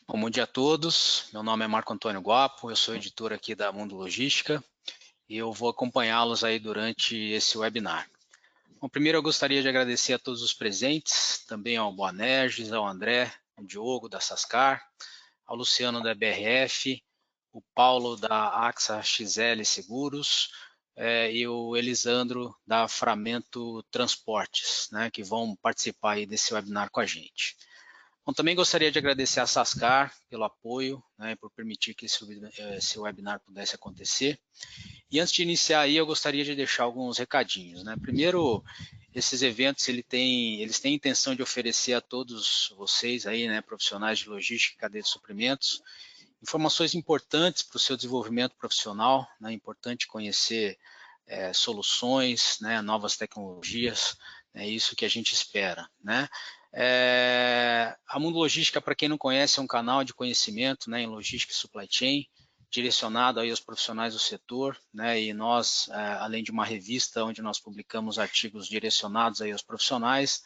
Bom dia a todos, meu nome é Marco Antônio Guapo, eu sou editor aqui da Mundo Logística e eu vou acompanhá-los aí durante esse webinar. Bom, primeiro eu gostaria de agradecer a todos os presentes, também ao Boanerges, ao André, ao Diogo da Sascar, ao Luciano da BRF, o Paulo da AXA XL Seguros e o Elisandro da Framento Transportes, né, que vão participar aí desse webinar com a gente. Bom, também gostaria de agradecer a Sascar pelo apoio, né, por permitir que esse webinar pudesse acontecer. E antes de iniciar aí, eu gostaria de deixar alguns recadinhos, né? Primeiro, esses eventos eles têm a intenção de oferecer a todos vocês aí, né, profissionais de logística e cadeia de suprimentos, informações importantes para o seu desenvolvimento profissional, né? É importante conhecer soluções, né, novas tecnologias, é isso que a gente espera, né? A Mundo Logística, para quem não conhece, é um canal de conhecimento, né, em logística e supply chain, direcionado aí aos profissionais do setor, né, e nós, além de uma revista onde nós publicamos artigos direcionados aí aos profissionais,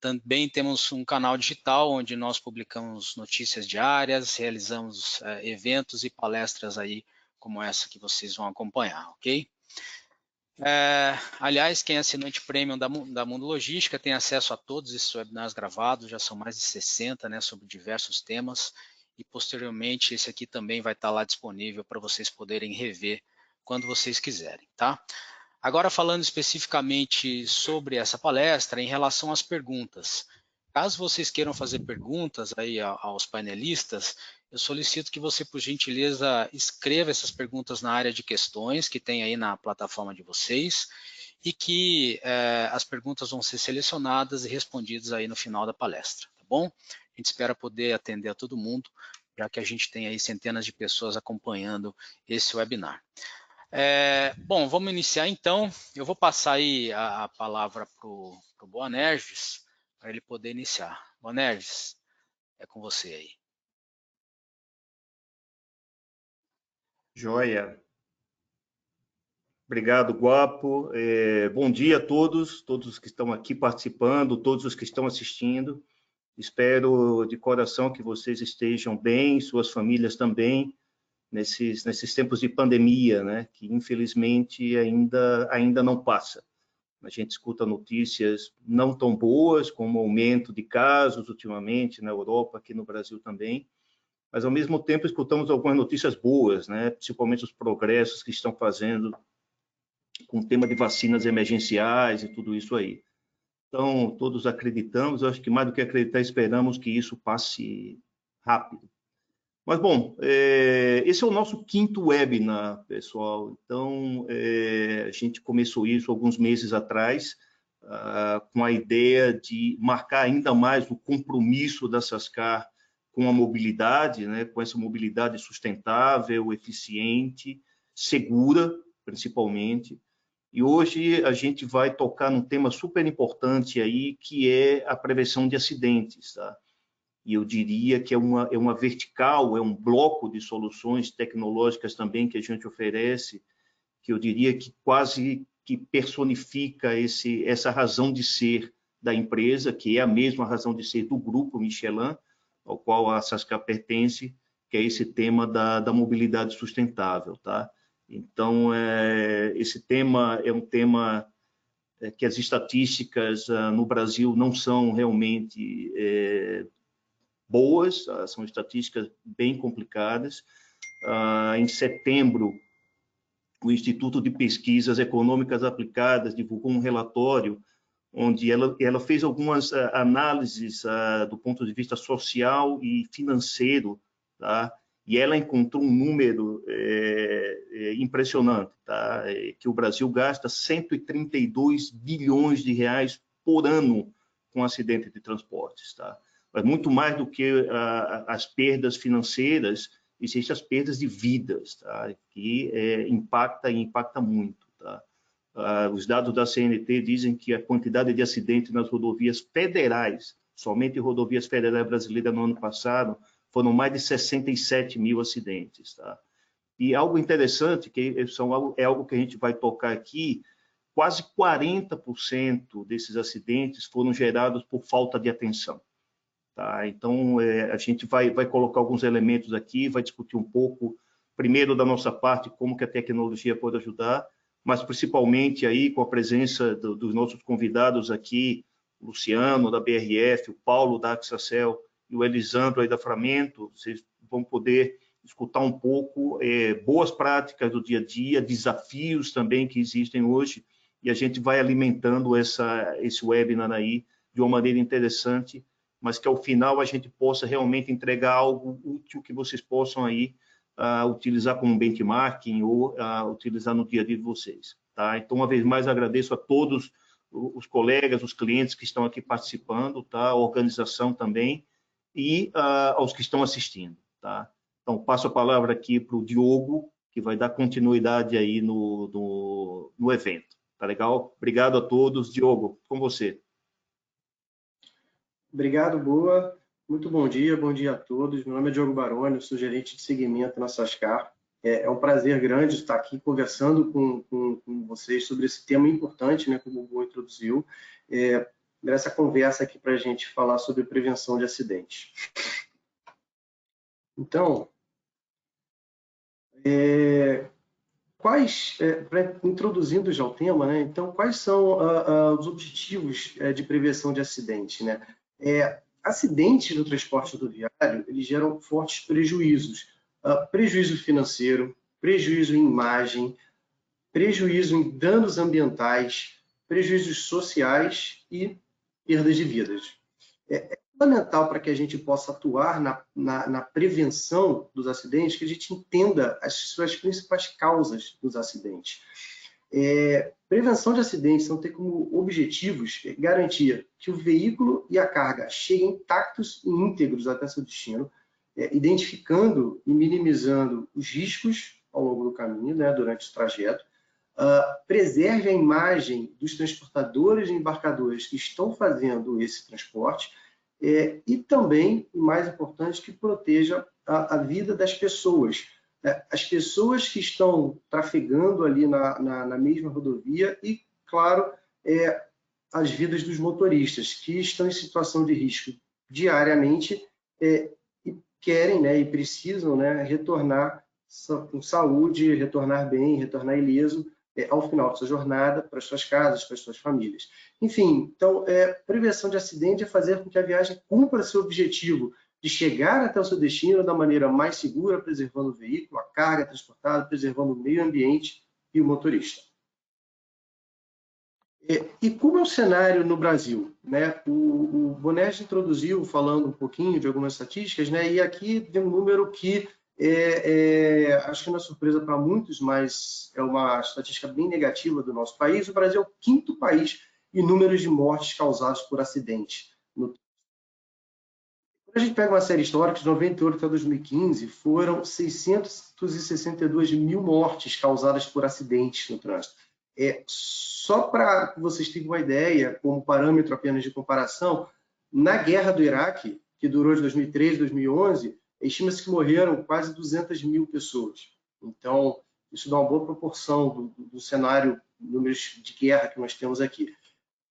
também temos um canal digital onde nós publicamos notícias diárias, realizamos eventos e palestras aí como essa que vocês vão acompanhar, ok? Aliás, quem é assinante premium da Mundo Logística tem acesso a todos esses webinars gravados, já são mais de 60, né, sobre diversos temas, e posteriormente esse aqui também vai estar lá disponível para vocês poderem rever quando vocês quiserem, tá? Agora falando especificamente sobre essa palestra, em relação às perguntas. Caso vocês queiram fazer perguntas aí aos painelistas, eu solicito que você, por gentileza, escreva essas perguntas na área de questões que tem aí na plataforma de vocês e que as perguntas vão ser selecionadas e respondidas aí no final da palestra, tá bom? A gente espera poder atender a todo mundo, já que a gente tem aí centenas de pessoas acompanhando esse webinar. Bom, vamos iniciar então. Eu vou passar aí a palavra para o Boanerges, para ele poder iniciar. Boanerges, é com você aí. Joia. Obrigado, Guapo. Bom dia a todos os que estão aqui participando, todos os que estão assistindo. Espero de coração que vocês estejam bem, suas famílias também, nesses tempos de pandemia, né, que infelizmente ainda não passa. A gente escuta notícias não tão boas, como o aumento de casos ultimamente na Europa, aqui no Brasil também, mas ao mesmo tempo escutamos algumas notícias boas, né, principalmente os progressos que estão fazendo com o tema de vacinas emergenciais e tudo isso aí. Então, todos acreditamos, eu acho que mais do que acreditar, esperamos que isso passe rápido. Mas, bom, esse é o nosso quinto webinar, pessoal. Então, a gente começou isso alguns meses atrás, com a ideia de marcar ainda mais o compromisso da Sascar com a mobilidade, né, com essa mobilidade sustentável, eficiente, segura, principalmente. E hoje a gente vai tocar num tema super importante aí, que é a prevenção de acidentes, tá? E eu diria que é uma vertical, é um bloco de soluções tecnológicas também que a gente oferece, que eu diria que quase que personifica essa razão de ser da empresa, que é a mesma razão de ser do grupo Michelin, ao qual a Sascar pertence, que é esse tema da mobilidade sustentável, tá? Então, esse tema é um tema que as estatísticas no Brasil não são realmente boas, são estatísticas bem complicadas. Em setembro, o Instituto de Pesquisas Econômicas Aplicadas divulgou um relatório onde ela fez algumas análises do ponto de vista social e financeiro, tá? E ela encontrou um número impressionante, tá? Que o Brasil gasta 132 bilhões de reais por ano com acidente de transportes, tá? Mas muito mais do que as perdas financeiras, existem as perdas de vidas, tá? Que impacta muito, tá? Os dados da CNT dizem que a quantidade de acidentes nas rodovias federais, somente rodovias federais brasileiras no ano passado, foram mais de 67 mil acidentes, tá? E algo interessante, é algo que a gente vai tocar aqui, quase 40% desses acidentes foram gerados por falta de atenção. Tá? Então, a gente vai colocar alguns elementos aqui, vai discutir um pouco, primeiro da nossa parte, como que a tecnologia pode ajudar, mas principalmente aí com a presença dos nossos convidados aqui, o Luciano, da BRF, o Paulo, da Axacel, e o Elisandro aí da Framento. Vocês vão poder escutar um pouco boas práticas do dia a dia, desafios também que existem hoje, e a gente vai alimentando esse webinar aí de uma maneira interessante, mas que ao final a gente possa realmente entregar algo útil que vocês possam aí utilizar como benchmarking ou utilizar no dia a dia de vocês. Tá? Então, uma vez mais, agradeço a todos os colegas, os clientes que estão aqui participando, tá? A organização também, e aos que estão assistindo. Tá? Então, passo a palavra aqui para o Diogo, que vai dar continuidade aí no evento. Tá legal? Obrigado a todos. Diogo, com você. Obrigado, Boa. Muito bom dia a todos. Meu nome é Diogo Baroni, eu sou gerente de segmento na Sascar. É um prazer grande estar aqui conversando com vocês sobre esse tema importante, né, como o Boa introduziu, nessa conversa aqui para a gente falar sobre prevenção de acidentes. Então, introduzindo já o tema, né? Então, quais são os objetivos de prevenção de acidente, né? Acidentes no transporte rodoviário, eles geram fortes prejuízos. Prejuízo financeiro, prejuízo em imagem, prejuízo em danos ambientais, prejuízos sociais e perdas de vidas. É fundamental para que a gente possa atuar na prevenção dos acidentes, que a gente entenda as suas principais causas dos acidentes. Prevenção de acidentes não tem como objetivos garantir que o veículo e a carga cheguem intactos e íntegros até seu destino, identificando e minimizando os riscos ao longo do caminho, né, durante o trajeto, preserve a imagem dos transportadores e embarcadores que estão fazendo esse transporte, e também, o mais importante, que proteja a vida das pessoas. As pessoas que estão trafegando ali na mesma rodovia e, claro, as vidas dos motoristas, que estão em situação de risco diariamente e querem, né, e precisam, né, retornar com saúde, retornar bem, retornar ileso ao final de sua jornada, para as suas casas, para as suas famílias. Enfim, então, prevenção de acidente é fazer com que a viagem cumpra seu objetivo de chegar até o seu destino da maneira mais segura, preservando o veículo, a carga transportada, preservando o meio ambiente e o motorista. E como é o cenário no Brasil? Né? O Bonerj introduziu, falando um pouquinho de algumas estatísticas, né? E aqui tem um número que acho que não é surpresa para muitos, mas é uma estatística bem negativa do nosso país. O Brasil é o 5º país em números de mortes causadas por acidente. Quando a gente pega uma série histórica, de 98 até 2015, foram 662 mil mortes causadas por acidentes no trânsito. Só para vocês terem uma ideia, como parâmetro apenas de comparação, na Guerra do Iraque, que durou de 2003 a 2011, estima-se que morreram quase 200 mil pessoas. Então, isso dá uma boa proporção do cenário, números de guerra que nós temos aqui.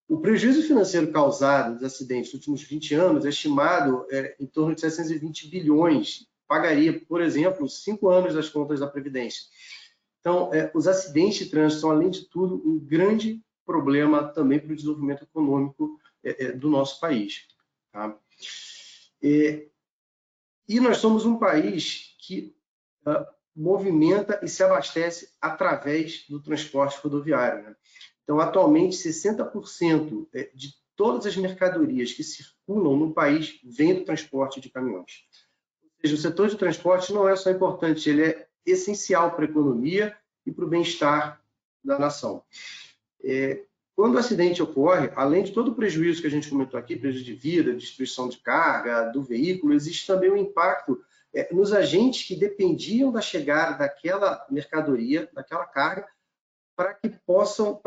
O prejuízo financeiro causado dos acidentes nos últimos 20 anos é estimado em torno de 720 bilhões. Pagaria, por exemplo, 5 anos das contas da Previdência. Então, os acidentes de trânsito são, além de tudo, um grande problema também para o desenvolvimento econômico do nosso país. Tá? E nós somos um país que movimenta e se abastece através do transporte rodoviário. Né? Então, atualmente, 60% de todas as mercadorias que circulam no país vêm do transporte de caminhões. Ou seja, o setor de transporte não é só importante, ele é essencial para a economia e para o bem-estar da nação. Quando o acidente ocorre, além de todo o prejuízo que a gente comentou aqui, prejuízo de vida, destruição de carga, do veículo, existe também um impacto nos agentes que dependiam da chegada daquela mercadoria, daquela carga, para que possam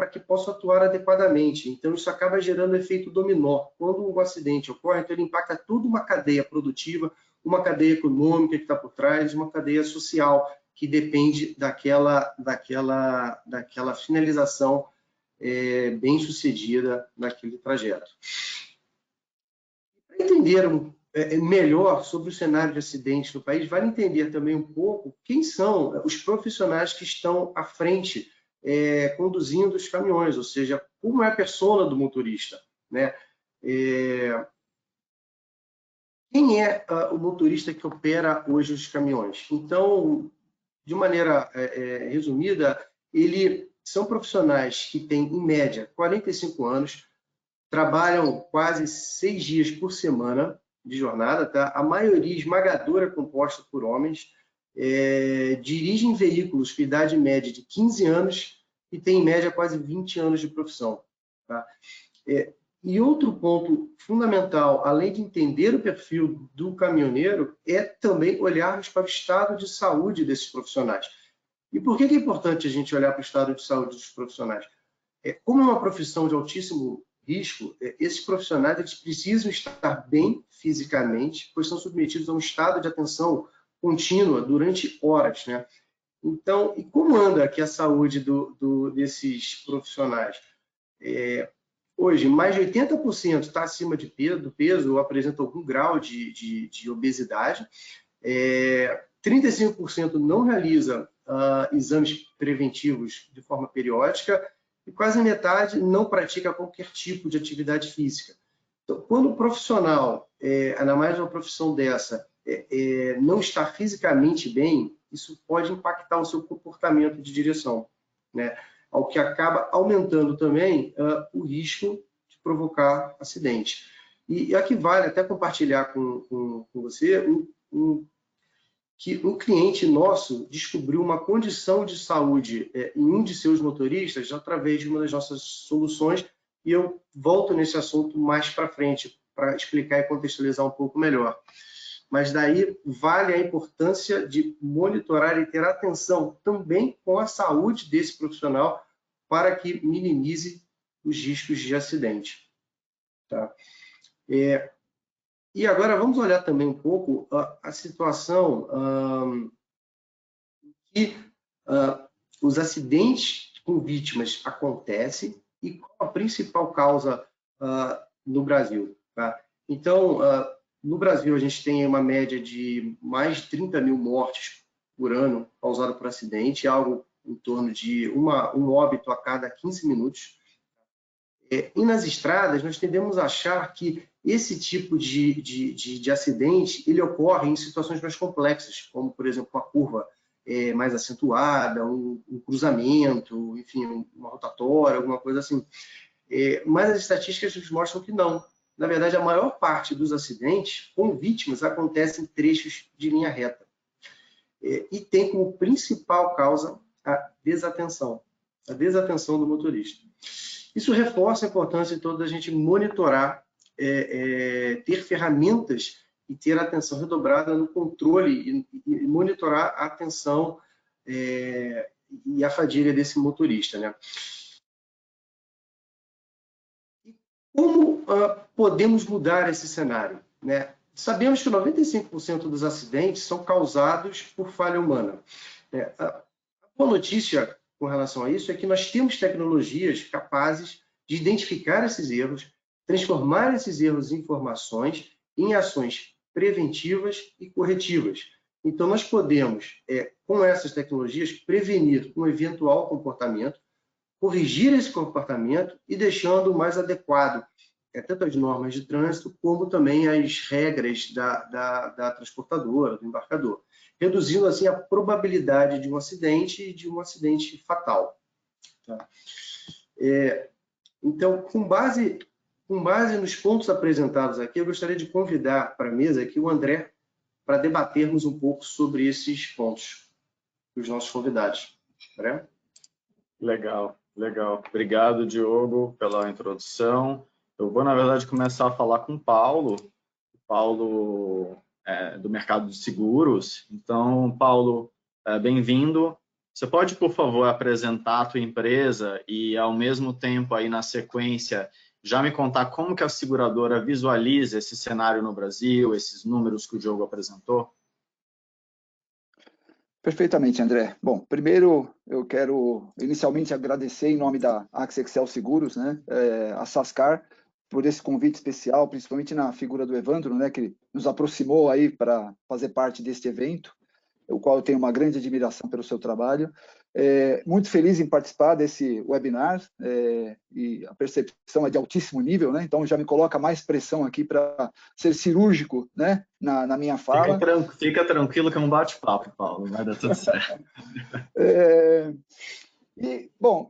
atuar adequadamente. Então, isso acaba gerando efeito dominó. Quando um acidente ocorre, então ele impacta toda uma cadeia produtiva, uma cadeia econômica que está por trás, uma cadeia social que depende daquela finalização bem-sucedida naquele trajeto. Para entender melhor sobre o cenário de acidentes no país, vale entender também um pouco quem são os profissionais que estão à frente conduzindo os caminhões, ou seja, como é a persona do motorista, né? Quem é o motorista que opera hoje os caminhões? Então, de maneira resumida, são profissionais que têm, em média, 45 anos, trabalham quase 6 dias por semana de jornada, tá? A maioria esmagadora é composta por homens, dirigem veículos com idade média de 15 anos e têm, em média, quase 20 anos de profissão. Tá? E outro ponto fundamental, além de entender o perfil do caminhoneiro, é também olharmos para o estado de saúde desses profissionais. E por que é importante a gente olhar para o estado de saúde dos profissionais? Como é uma profissão de altíssimo risco, esses profissionais eles precisam estar bem fisicamente, pois são submetidos a um estado de atenção contínua durante horas, né? Então, e como anda aqui a saúde desses profissionais? Hoje, mais de 80% está acima do peso ou apresenta algum grau de obesidade. 35% não realiza exames preventivos de forma periódica e quase metade não pratica qualquer tipo de atividade física. Então, quando o profissional, ainda mais uma profissão dessa, não está fisicamente bem, isso pode impactar o seu comportamento de direção, né? Ao que acaba aumentando também o risco de provocar acidente. E aqui vale até compartilhar com você que um cliente nosso descobriu uma condição de saúde em um de seus motoristas através de uma das nossas soluções, e eu volto nesse assunto mais para frente para explicar e contextualizar um pouco melhor. Mas daí vale a importância de monitorar e ter atenção também com a saúde desse profissional para que minimize os riscos de acidente. Tá? E agora vamos olhar também um pouco a situação que os acidentes com vítimas acontecem e qual a principal causa no Brasil. Tá? Então, no Brasil, a gente tem uma média de mais de 30 mil mortes por ano causadas por acidente, algo em torno de um óbito a cada 15 minutos. E nas estradas, nós tendemos a achar que esse tipo de acidente ele ocorre em situações mais complexas, como, por exemplo, uma curva mais acentuada, um cruzamento, enfim, uma rotatória, alguma coisa assim. Mas as estatísticas nos mostram que não. Na verdade, a maior parte dos acidentes com vítimas acontece em trechos de linha reta. E tem como principal causa a desatenção do motorista. Isso reforça a importância de toda a gente monitorar, ter ferramentas e ter atenção redobrada no controle e monitorar a atenção e a fadiga desse motorista, né? Como podemos mudar esse cenário, né? Sabemos que 95% dos acidentes são causados por falha humana. A boa notícia com relação a isso é que nós temos tecnologias capazes de identificar esses erros, transformar esses erros em informações, em ações preventivas e corretivas. Então, nós podemos, com essas tecnologias, prevenir um eventual comportamento, corrigir esse comportamento e deixando mais adequado tanto as normas de trânsito como também as regras da transportadora, do embarcador, reduzindo assim a probabilidade de um acidente e de um acidente fatal. Tá? Então, com base nos pontos apresentados aqui, eu gostaria de convidar para a mesa aqui o André para debatermos um pouco sobre esses pontos com os nossos convidados. André? Legal. Obrigado, Diogo, pela introdução. Eu vou, na verdade, começar a falar com o Paulo. Paulo do mercado de seguros. Então, Paulo, bem-vindo. Você pode, por favor, apresentar a tua empresa e, ao mesmo tempo, aí na sequência, já me contar como que a seguradora visualiza esse cenário no Brasil, esses números que o Diogo apresentou? Perfeitamente, André. Bom, primeiro eu quero inicialmente agradecer em nome da Axexel Seguros, né, a Sascar, por esse convite especial, principalmente na figura do Evandro, né, que nos aproximou aí para fazer parte deste evento, o qual eu tenho uma grande admiração pelo seu trabalho. Muito feliz em participar desse webinar, e a percepção é de altíssimo nível, né? Então já me coloca mais pressão aqui para ser cirúrgico, né, na minha fala. Fica tranquilo que é um bate-papo, Paulo, vai dar tudo certo. Bom,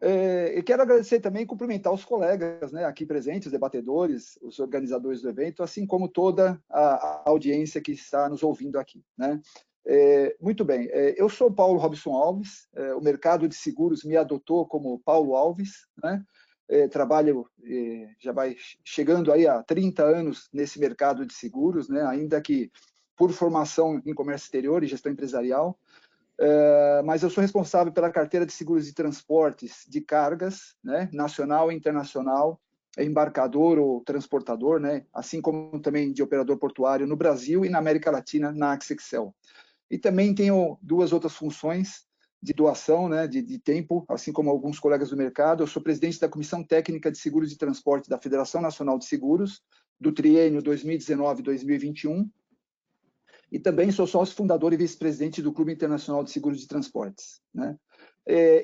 eu quero agradecer também e cumprimentar os colegas, né, aqui presentes, os debatedores, os organizadores do evento, assim como toda a audiência que está nos ouvindo aqui, né? Muito bem, eu sou Paulo Robson Alves, o mercado de seguros me adotou como Paulo Alves, né? Trabalho, já vai chegando aí há 30 anos nesse mercado de seguros, né? Ainda que por formação em comércio exterior e gestão empresarial, mas eu sou responsável pela carteira de seguros de transportes de cargas, né? Nacional e internacional, embarcador ou transportador, né? Assim como também de operador portuário no Brasil e na América Latina, na Axexel. E também tenho duas outras funções de doação, né, de tempo, assim como alguns colegas do mercado. Eu sou presidente da Comissão Técnica de Seguros de Transporte da Federação Nacional de Seguros, do triênio 2019-2021, e também sou sócio fundador e vice-presidente do Clube Internacional de Seguros de Transportes, né?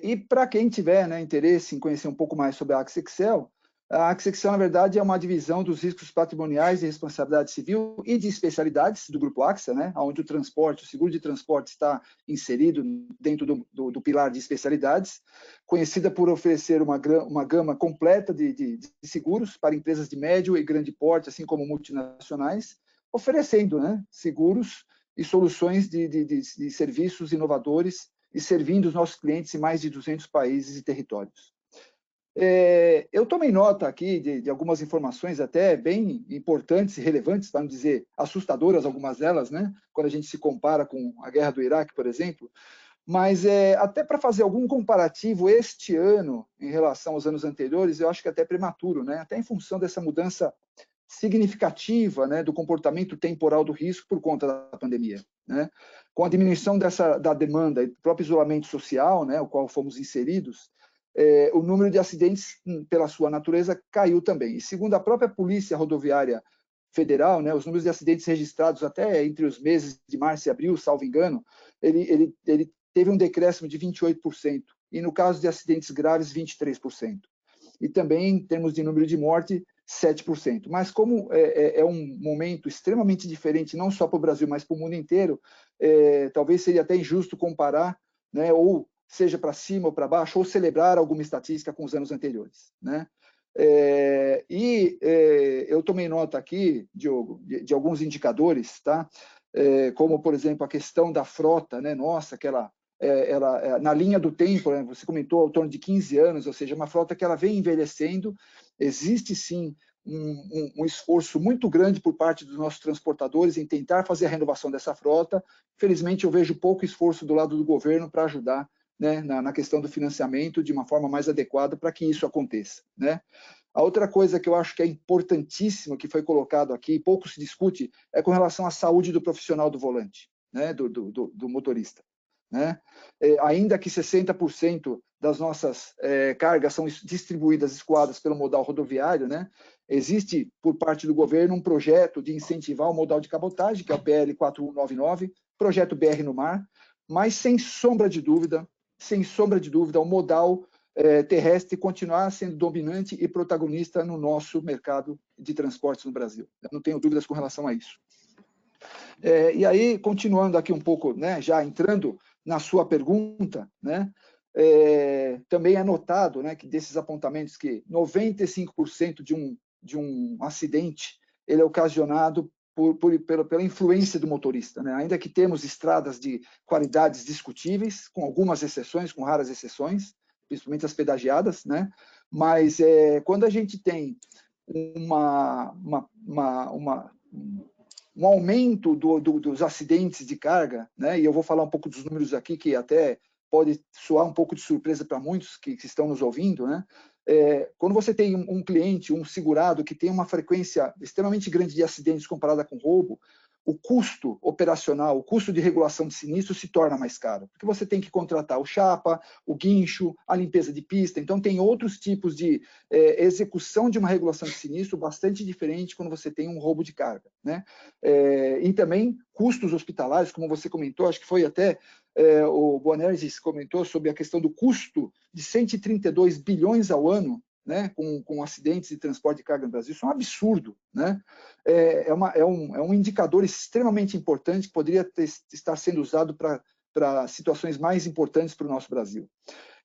E para quem tiver, né, interesse em conhecer um pouco mais sobre a Axexel, na verdade, é uma divisão dos riscos patrimoniais de responsabilidade civil e de especialidades do Grupo AXA, né, onde o transporte, o seguro de transporte está inserido dentro do pilar de especialidades, conhecida por oferecer uma gama completa de seguros para empresas de médio e grande porte, assim como multinacionais, oferecendo, né, seguros e soluções de serviços inovadores e servindo os nossos clientes em mais de 200 países e territórios. Eu tomei nota aqui de algumas informações até bem importantes e relevantes, para não dizer assustadoras, algumas delas, né? Quando a gente se compara com a guerra do Iraque, por exemplo, mas até para fazer algum comparativo este ano em relação aos anos anteriores, eu acho que é até prematuro, né? Até em função dessa mudança significativa, né, do comportamento temporal do risco por conta da pandemia, né? Com a diminuição da demanda e do próprio isolamento social, né, o qual fomos inseridos, o número de acidentes, pela sua natureza, caiu também. E segundo a própria Polícia Rodoviária Federal, né, os números de acidentes registrados até entre os meses de março e abril, salvo engano, ele teve um decréscimo de 28%, e no caso de acidentes graves, 23%. E também, em termos de número de morte, 7%. Mas como é um momento extremamente diferente, não só para o Brasil, mas para o mundo inteiro, talvez seria até injusto comparar, né, ou seja para cima ou para baixo, ou celebrar alguma estatística com os anos anteriores, né? Eu tomei nota aqui, Diogo, de alguns indicadores, tá? Como, por exemplo, a questão da frota, né? Nossa, que ela na linha do tempo, né, você comentou ao torno de 15 anos, ou seja, uma frota que ela vem envelhecendo. Existe sim um esforço muito grande por parte dos nossos transportadores em tentar fazer a renovação dessa frota. Felizmente, eu vejo pouco esforço do lado do governo para ajudar, né, na questão do financiamento de uma forma mais adequada para que isso aconteça, né? A outra coisa que eu acho que é importantíssima, que foi colocado aqui, pouco se discute, é com relação à saúde do profissional do volante, né, do motorista, né? Ainda que 60% das nossas cargas são distribuídas, escoadas pelo modal rodoviário, né? Existe, por parte do governo, um projeto de incentivar o modal de cabotagem, que é o PL 4199, projeto BR no Mar, mas sem sombra de dúvida, o modal terrestre continuar sendo dominante e protagonista no nosso mercado de transportes no Brasil. Eu não tenho dúvidas com relação a isso. E aí, continuando aqui um pouco, né, já entrando na sua pergunta, né, também é notado, né, que desses apontamentos que 95% de um acidente ele é ocasionado pela influência do motorista, né? Ainda que temos estradas de qualidades discutíveis, com algumas exceções, com raras exceções, principalmente as pedagiadas, né? Mas quando a gente tem um aumento dos acidentes de carga, né? E eu vou falar um pouco dos números aqui, que até pode soar um pouco de surpresa para muitos que estão nos ouvindo, né? Quando você tem um cliente, um segurado, que tem uma frequência extremamente grande de acidentes comparada com roubo, o custo operacional, o custo de regulação de sinistro se torna mais caro, porque você tem que contratar o chapa, o guincho, a limpeza de pista, então tem outros tipos de execução de uma regulação de sinistro bastante diferente quando você tem um roubo de carga, né? E também custos hospitalares, como você comentou, acho que foi até o Boanerges comentou sobre a questão do custo de 132 bilhões ao ano, né, com acidentes de transporte de carga no Brasil. Isso é um absurdo, né? É um indicador extremamente importante que poderia estar sendo usado para situações mais importantes para o nosso Brasil.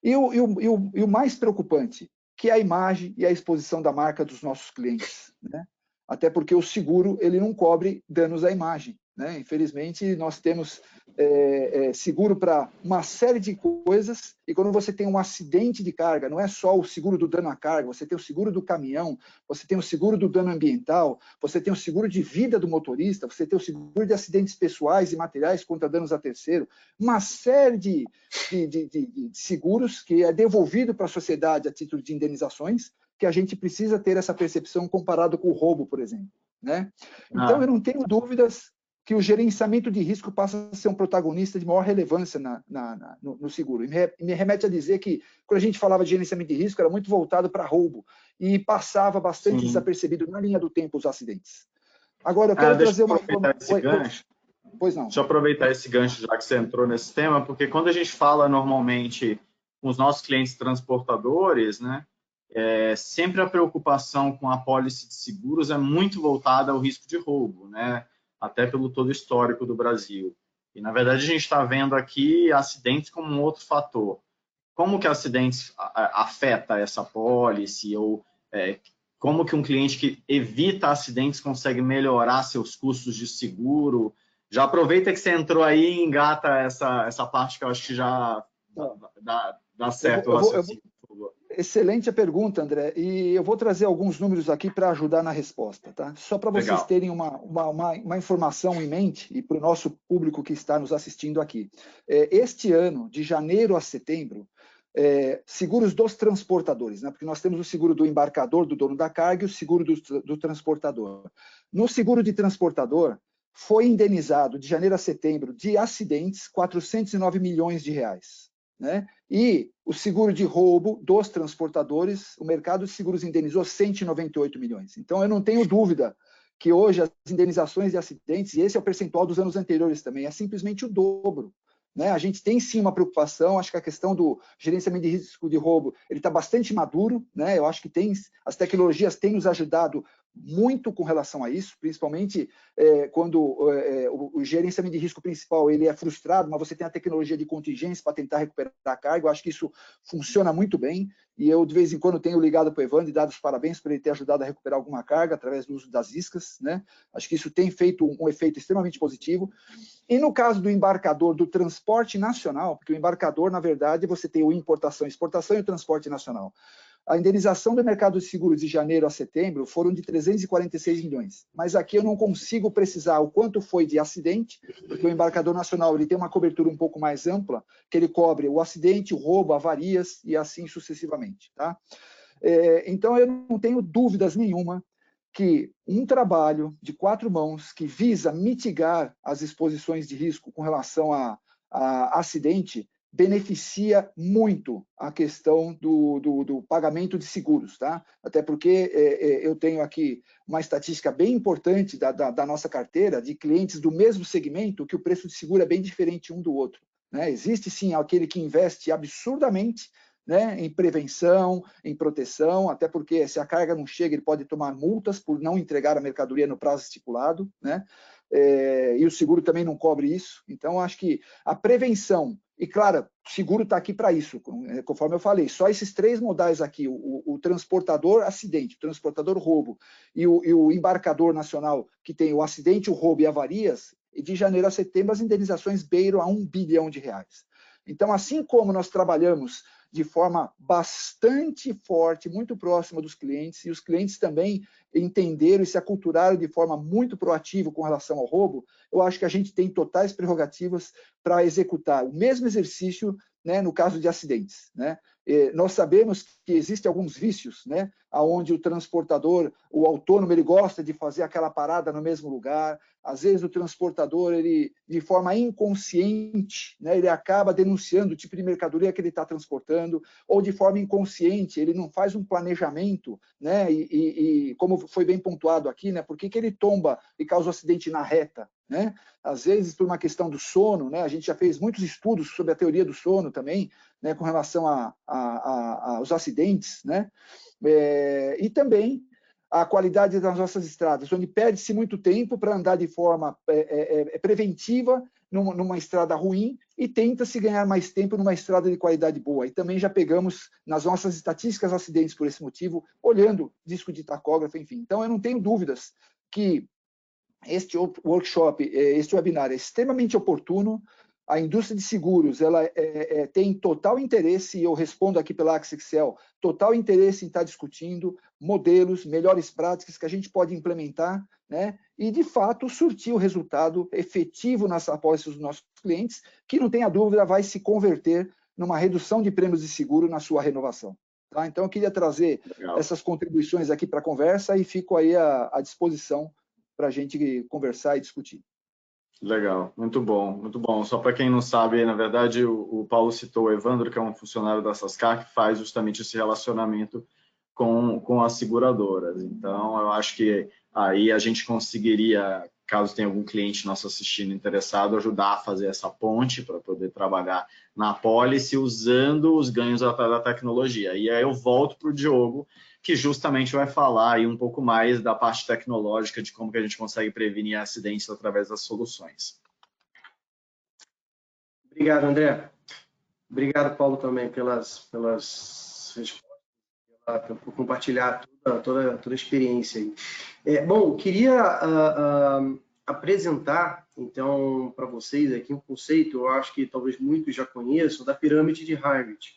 E o mais preocupante, que é a imagem e a exposição da marca dos nossos clientes, né? Até porque o seguro ele não cobre danos à imagem, né? Infelizmente, nós temos seguro para uma série de coisas, e quando você tem um acidente de carga, não é só o seguro do dano à carga, você tem o seguro do caminhão, você tem o seguro do dano ambiental, você tem o seguro de vida do motorista, você tem o seguro de acidentes pessoais e materiais contra danos a terceiro, uma série de seguros que é devolvido para a sociedade a título de indenizações, que a gente precisa ter essa percepção comparado com o roubo, por exemplo, né? Então, eu não tenho dúvidas que o gerenciamento de risco passa a ser um protagonista de maior relevância no seguro. E me remete a dizer que, quando a gente falava de gerenciamento de risco, era muito voltado para roubo e passava bastante desapercebido na linha do tempo os acidentes. Agora, eu quero trazer uma informação. Pois não. Deixa eu aproveitar esse gancho, já que você entrou nesse tema, porque quando a gente fala normalmente com os nossos clientes transportadores, né, sempre a preocupação com a apólice de seguros é muito voltada ao risco de roubo, né? Até pelo todo histórico do Brasil. E, na verdade, a gente está vendo aqui acidentes como um outro fator. Como que acidentes afeta essa apólice? Ou como que um cliente que evita acidentes consegue melhorar seus custos de seguro? Já aproveita que você entrou aí e engata essa parte que eu acho que já dá certo o raciocínio. Excelente a pergunta, André, e eu vou trazer alguns números aqui para ajudar na resposta, tá? Só para vocês terem uma informação em mente e para o nosso público que está nos assistindo aqui. Este ano, de janeiro a setembro, seguros dos transportadores, né? Porque nós temos o seguro do embarcador, do dono da carga, e o seguro do transportador. No seguro de transportador, foi indenizado de janeiro a setembro de acidentes 409 milhões de reais. Né? E o seguro de roubo dos transportadores, o mercado de seguros indenizou 198 milhões. Então, eu não tenho dúvida que hoje as indenizações de acidentes, e esse é o percentual dos anos anteriores também, é simplesmente o dobro. Né? A gente tem sim uma preocupação, acho que a questão do gerenciamento de risco de roubo ele está bastante maduro, né? Eu acho que as tecnologias têm nos ajudado muito com relação a isso, principalmente quando o gerenciamento de risco principal ele é frustrado, mas você tem a tecnologia de contingência para tentar recuperar a carga. Eu acho que isso funciona muito bem, e eu de vez em quando tenho ligado para o Evandro e dado os parabéns por ele ter ajudado a recuperar alguma carga através do uso das iscas, né? Acho que isso tem feito um efeito extremamente positivo. E no caso do embarcador do transporte nacional, porque o embarcador, na verdade, você tem o importação, exportação e o transporte nacional. A indenização do mercado de seguros de janeiro a setembro foram de 346 milhões. Mas aqui eu não consigo precisar o quanto foi de acidente, porque o embarcador nacional ele tem uma cobertura um pouco mais ampla, que ele cobre o acidente, o roubo, avarias e assim sucessivamente. Tá? Então, eu não tenho dúvidas nenhuma que um trabalho de 4 mãos que visa mitigar as exposições de risco com relação a acidente beneficia muito a questão do pagamento de seguros, tá? Até porque eu tenho aqui uma estatística bem importante da nossa carteira de clientes do mesmo segmento, que o preço de seguro é bem diferente um do outro, né? Existe sim aquele que investe absurdamente, né, em prevenção, em proteção, até porque se a carga não chega, ele pode tomar multas por não entregar a mercadoria no prazo estipulado, né? E o seguro também não cobre isso. Então, acho que a prevenção, e claro, o seguro está aqui para isso, conforme eu falei, só esses 3 modais aqui, o transportador acidente, o transportador roubo e o embarcador nacional, que tem o acidente, o roubo e avarias, e de janeiro a setembro as indenizações beiram a R$1 bilhão. Então, assim como nós trabalhamos de forma bastante forte, muito próxima dos clientes, e os clientes também entenderam e se aculturaram de forma muito proativa com relação ao roubo, eu acho que a gente tem totais prerrogativas para executar o mesmo exercício, né, no caso de acidentes. Né? Nós sabemos que existem alguns vícios, né, onde o transportador, o autônomo, ele gosta de fazer aquela parada no mesmo lugar. Às vezes o transportador, ele, de forma inconsciente, né, ele acaba denunciando o tipo de mercadoria que ele está transportando, ou de forma inconsciente, ele não faz um planejamento, né, e como foi bem pontuado aqui, né, por que ele tomba e causa um acidente na reta, né? Às vezes por uma questão do sono, né? A gente já fez muitos estudos sobre a teoria do sono também, né, com relação aos acidentes, né? E também a qualidade das nossas estradas, onde perde-se muito tempo para andar de forma preventiva numa estrada ruim e tenta-se ganhar mais tempo numa estrada de qualidade boa. E também já pegamos nas nossas estatísticas acidentes por esse motivo, olhando disco de tacógrafo, enfim. Então, eu não tenho dúvidas que este workshop, este webinar é extremamente oportuno. A indústria de seguros, ela tem total interesse, e eu respondo aqui pela Axexcel, total interesse em estar discutindo modelos, melhores práticas que a gente pode implementar, né? E, de fato, surtir o resultado efetivo nas apólices dos nossos clientes, que, não tenha dúvida, vai se converter numa redução de prêmios de seguro na sua renovação. Tá? Então, eu queria trazer essas contribuições aqui para a conversa e fico aí à disposição para a gente conversar e discutir. Legal, muito bom, muito bom. Só para quem não sabe, na verdade, o Paulo citou o Evandro, que é um funcionário da Sascar, que faz justamente esse relacionamento com as seguradoras. Então, eu acho que aí a gente conseguiria, caso tenha algum cliente nosso assistindo interessado, ajudar a fazer essa ponte para poder trabalhar na apólice usando os ganhos da tecnologia. E aí eu volto para o Diogo, que justamente vai falar aí um pouco mais da parte tecnológica, de como que a gente consegue prevenir acidentes através das soluções. Obrigado, André. Obrigado, Paulo, também pelas respostas, por compartilhar toda a experiência aí. Bom, queria apresentar, então, para vocês aqui um conceito, eu acho que talvez muitos já conheçam, da pirâmide de Harvard.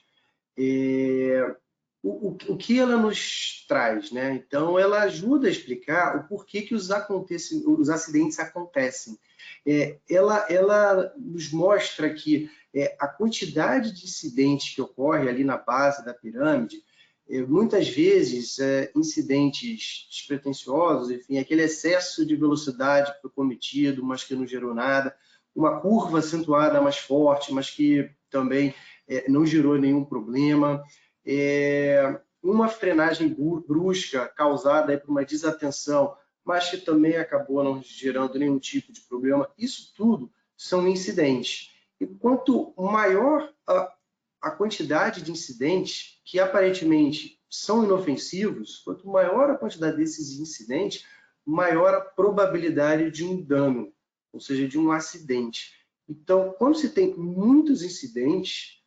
O que ela nos traz, né? Então, ela ajuda a explicar o porquê que os acidentes acontecem. Ela nos mostra que a quantidade de incidentes que ocorre ali na base da pirâmide, muitas vezes incidentes despretensiosos, enfim, aquele excesso de velocidade que foi cometido, mas que não gerou nada, uma curva acentuada mais forte, mas que também não gerou nenhum problema, uma frenagem brusca causada por uma desatenção, mas que também acabou não gerando nenhum tipo de problema. Isso tudo são incidentes. E quanto maior a quantidade de incidentes que aparentemente são inofensivos, quanto maior a quantidade desses incidentes, maior a probabilidade de um dano, ou seja, de um acidente. Então, quando se tem muitos incidentes,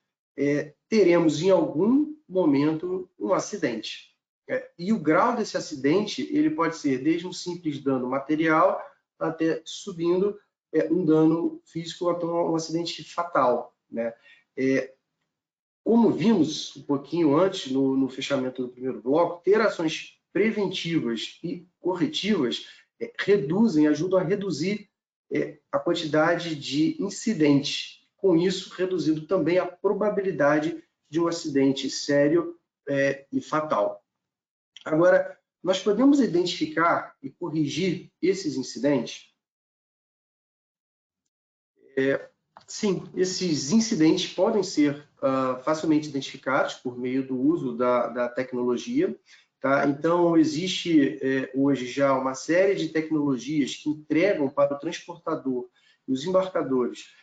teremos em algum momento um acidente. E o grau desse acidente ele pode ser desde um simples dano material até subindo um dano físico até um acidente fatal, né? Como vimos um pouquinho antes no fechamento do primeiro bloco, ter ações preventivas e corretivas ajudam a reduzir a quantidade de incidentes. Com isso, reduzindo também a probabilidade de um acidente sério e fatal. Agora, nós podemos identificar e corrigir esses incidentes? Sim, esses incidentes podem ser facilmente identificados por meio do uso da tecnologia. Tá? Então, existe hoje já uma série de tecnologias que entregam para o transportador e os embarcadores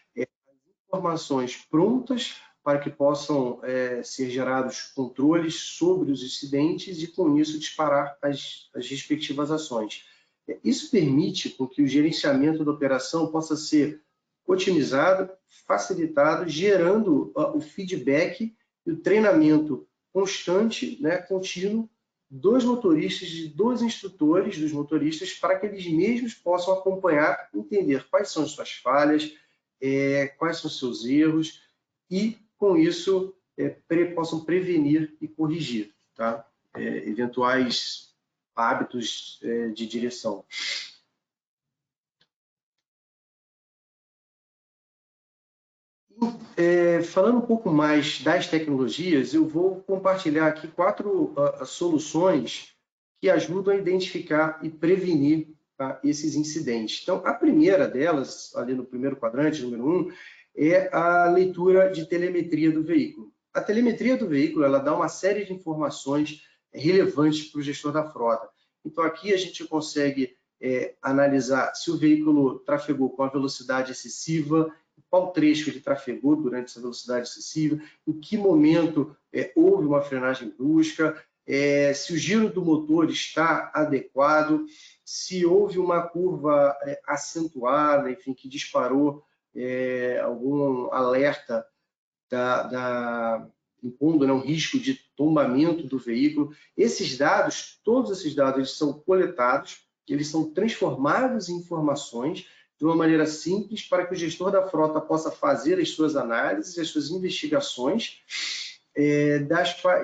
informações prontas para que possam ser gerados controles sobre os incidentes e, com isso, disparar as respectivas ações. Isso permite com que o gerenciamento da operação possa ser otimizado, facilitado, gerando o feedback e o treinamento constante, né, contínuo, dos motoristas e dos instrutores dos motoristas, para que eles mesmos possam acompanhar, entender quais são as suas falhas, quais são os seus erros e, com isso, possam prevenir e corrigir, tá? Eventuais hábitos de direção. Falando um pouco mais das tecnologias, eu vou compartilhar aqui 4 soluções que ajudam a identificar e prevenir esses incidentes. Então, a primeira delas, ali no primeiro quadrante, número 1, é a leitura de telemetria do veículo. A telemetria do veículo, ela dá uma série de informações relevantes para o gestor da frota. Então, aqui a gente consegue analisar se o veículo trafegou com a velocidade excessiva, qual trecho ele trafegou durante essa velocidade excessiva, em que momento houve uma frenagem brusca, se o giro do motor está adequado, se houve uma curva acentuada, enfim, que disparou algum alerta impondo, né, um risco de tombamento do veículo. Esses dados, todos esses dados, eles são coletados, eles são transformados em informações de uma maneira simples para que o gestor da frota possa fazer as suas análises, as suas investigações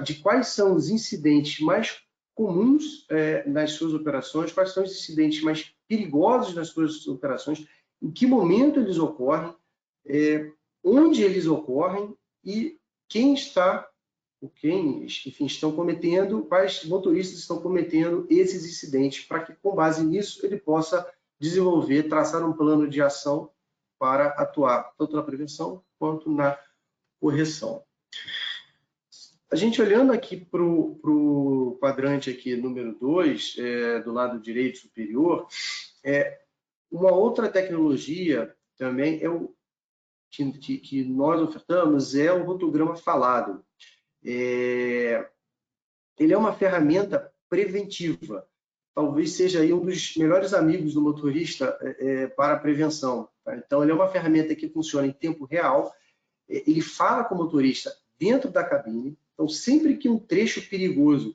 de quais são os incidentes mais comuns nas suas operações, quais são os incidentes mais perigosos nas suas operações, em que momento eles ocorrem, onde eles ocorrem e quem está, enfim, estão cometendo, quais motoristas estão cometendo esses incidentes, para que, com base nisso, ele possa desenvolver, traçar um plano de ação para atuar tanto na prevenção quanto na correção. A gente olhando aqui para o quadrante aqui, número 2, do lado direito superior, uma outra tecnologia também que nós ofertamos é o rotograma falado. Ele é uma ferramenta preventiva, talvez seja aí um dos melhores amigos do motorista para a prevenção. Tá? Então, ele é uma ferramenta que funciona em tempo real, ele fala com o motorista dentro da cabine, então sempre que um trecho perigoso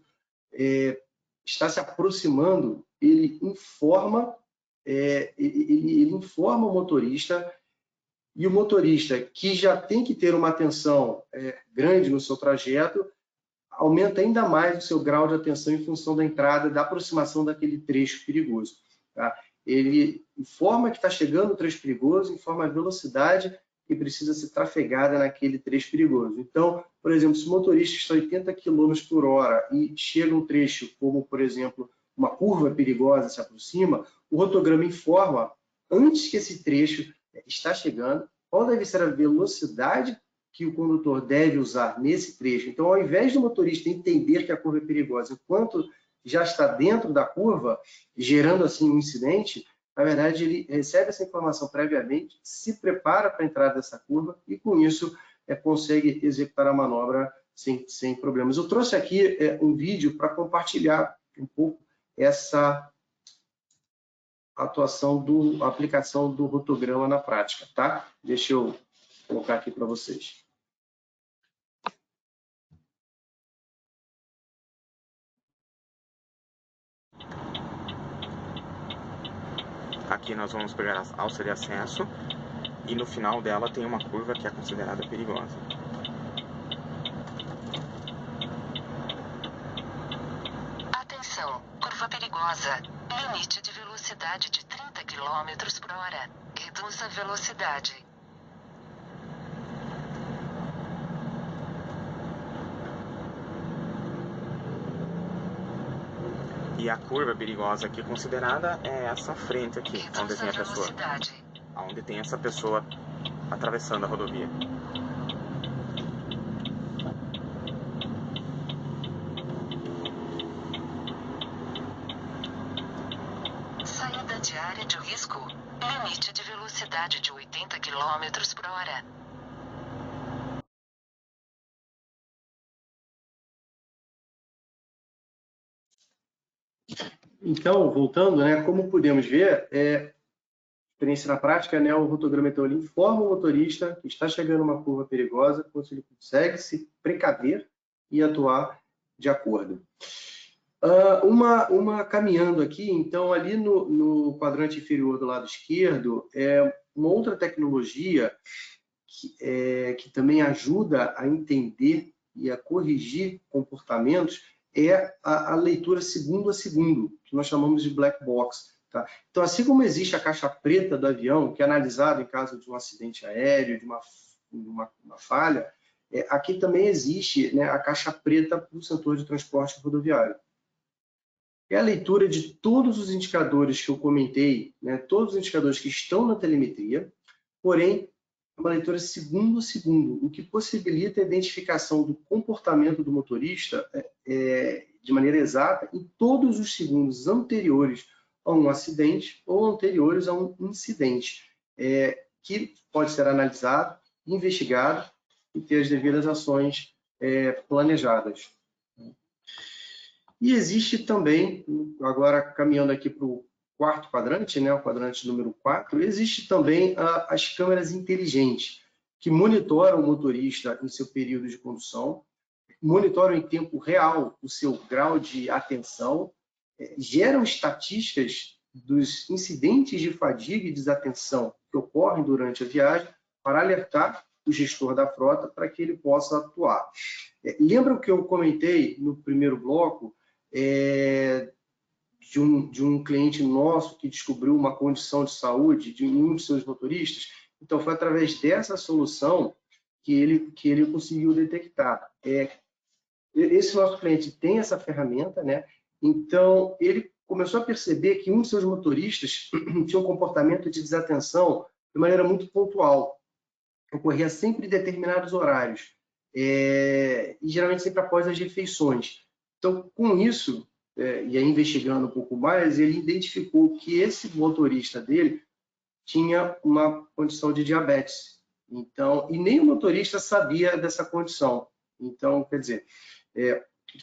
está se aproximando, ele informa o motorista, e o motorista, que já tem que ter uma atenção grande no seu trajeto, aumenta ainda mais o seu grau de atenção em função da entrada, da aproximação daquele trecho perigoso. Tá? Ele informa que está chegando o trecho perigoso, informa a velocidade que precisa ser trafegada naquele trecho perigoso. Então, por exemplo, se o motorista está a 80 km por hora e chega um trecho, como, por exemplo, uma curva perigosa se aproxima, o rotograma informa, antes que esse trecho está chegando, qual deve ser a velocidade que o condutor deve usar nesse trecho. Então, ao invés do motorista entender que a curva é perigosa, enquanto já está dentro da curva, gerando assim um incidente, na verdade, ele recebe essa informação previamente, se prepara para a entrada dessa curva e, com isso, consegue executar a manobra sem problemas. Eu trouxe aqui um vídeo para compartilhar um pouco essa a aplicação do rotograma na prática, tá? Deixa eu colocar aqui para vocês. Aqui nós vamos pegar a alça de acesso e no final dela tem uma curva que é considerada perigosa. Atenção, curva perigosa. Limite de velocidade de 30 km por hora. Reduza a velocidade. E a curva perigosa aqui considerada é essa frente aqui, onde tem a pessoa. Onde tem essa pessoa atravessando a rodovia. Saída de área de risco. Limite de velocidade de 80 km por hora. Então, voltando, né, como podemos ver, experiência na prática, né, o rotograma então, ele informa o motorista que está chegando uma curva perigosa, quando ele consegue se precaver e atuar de acordo. Caminhando aqui, então, ali no quadrante inferior do lado esquerdo, uma outra tecnologia que também ajuda a entender e a corrigir comportamentos é a leitura segundo a segundo, que nós chamamos de black box. Tá? Então, assim como existe a caixa preta do avião, que é analisada em caso de um acidente aéreo, de uma uma falha, aqui também existe, né, a caixa preta para o setor de transporte rodoviário. É a leitura de todos os indicadores que eu comentei, né, todos os indicadores que estão na telemetria, porém, é uma leitura segundo a segundo, o que possibilita a identificação do comportamento do motorista de maneira exata em todos os segundos anteriores a um acidente ou anteriores a um incidente, que pode ser analisado, investigado e ter as devidas ações planejadas. E existe também, agora caminhando aqui para o quarto quadrante, né, o quadrante número 4, existe também as câmeras inteligentes, que monitoram o motorista em seu período de condução, monitoram em tempo real o seu grau de atenção, geram estatísticas dos incidentes de fadiga e desatenção que ocorrem durante a viagem para alertar o gestor da frota para que ele possa atuar. Lembra o que eu comentei no primeiro bloco, de um cliente nosso que descobriu uma condição de saúde de um de seus motoristas? Então, foi através dessa solução que ele conseguiu detectar. Esse nosso cliente tem essa ferramenta, né? Então, ele começou a perceber que um de seus motoristas tinha um comportamento de desatenção de maneira muito pontual. Ocorria sempre em determinados horários, e geralmente sempre após as refeições. Então, com isso, e aí investigando um pouco mais, ele identificou que esse motorista dele tinha uma condição de diabetes. Então, e nem o motorista sabia dessa condição. Então, quer dizer,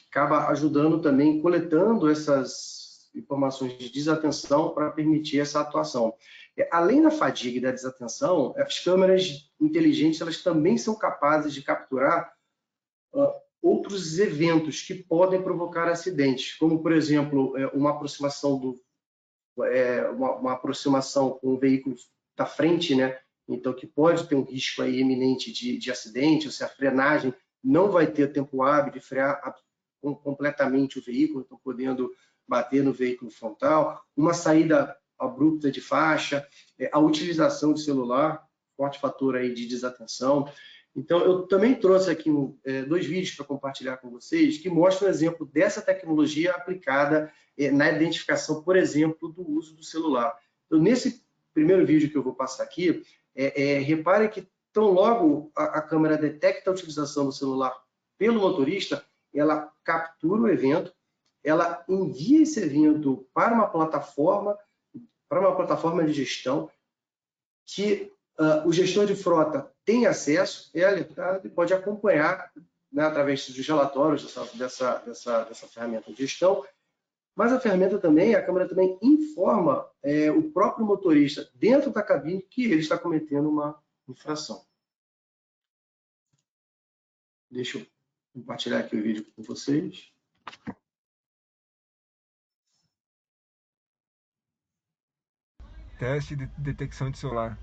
acaba ajudando também, coletando essas informações de desatenção para permitir essa atuação. Além da fadiga e da desatenção, as câmeras inteligentes elas também são capazes de capturar outros eventos que podem provocar acidentes, como, por exemplo, uma aproximação uma aproximação com o veículo da frente, né? Então, que pode ter um risco aí iminente de acidente, ou se a frenagem não vai ter tempo hábil de frear completamente o veículo, então podendo bater no veículo frontal, uma saída abrupta de faixa, a utilização de celular, forte fator aí de desatenção. Então, eu também trouxe aqui 2 vídeos para compartilhar com vocês que mostram um exemplo dessa tecnologia aplicada na identificação, por exemplo, do uso do celular. Então, nesse primeiro vídeo que eu vou passar aqui, repare que tão logo a câmera detecta a utilização do celular pelo motorista, ela captura o evento, ela envia esse evento para uma plataforma de gestão que o gestor de frota tem acesso, é alertado e pode acompanhar, né, através dos relatórios dessa ferramenta de gestão. Mas a ferramenta também, a câmera também informa o próprio motorista dentro da cabine que ele está cometendo uma infração. Deixa eu compartilhar aqui o vídeo com vocês. Teste de detecção de celular.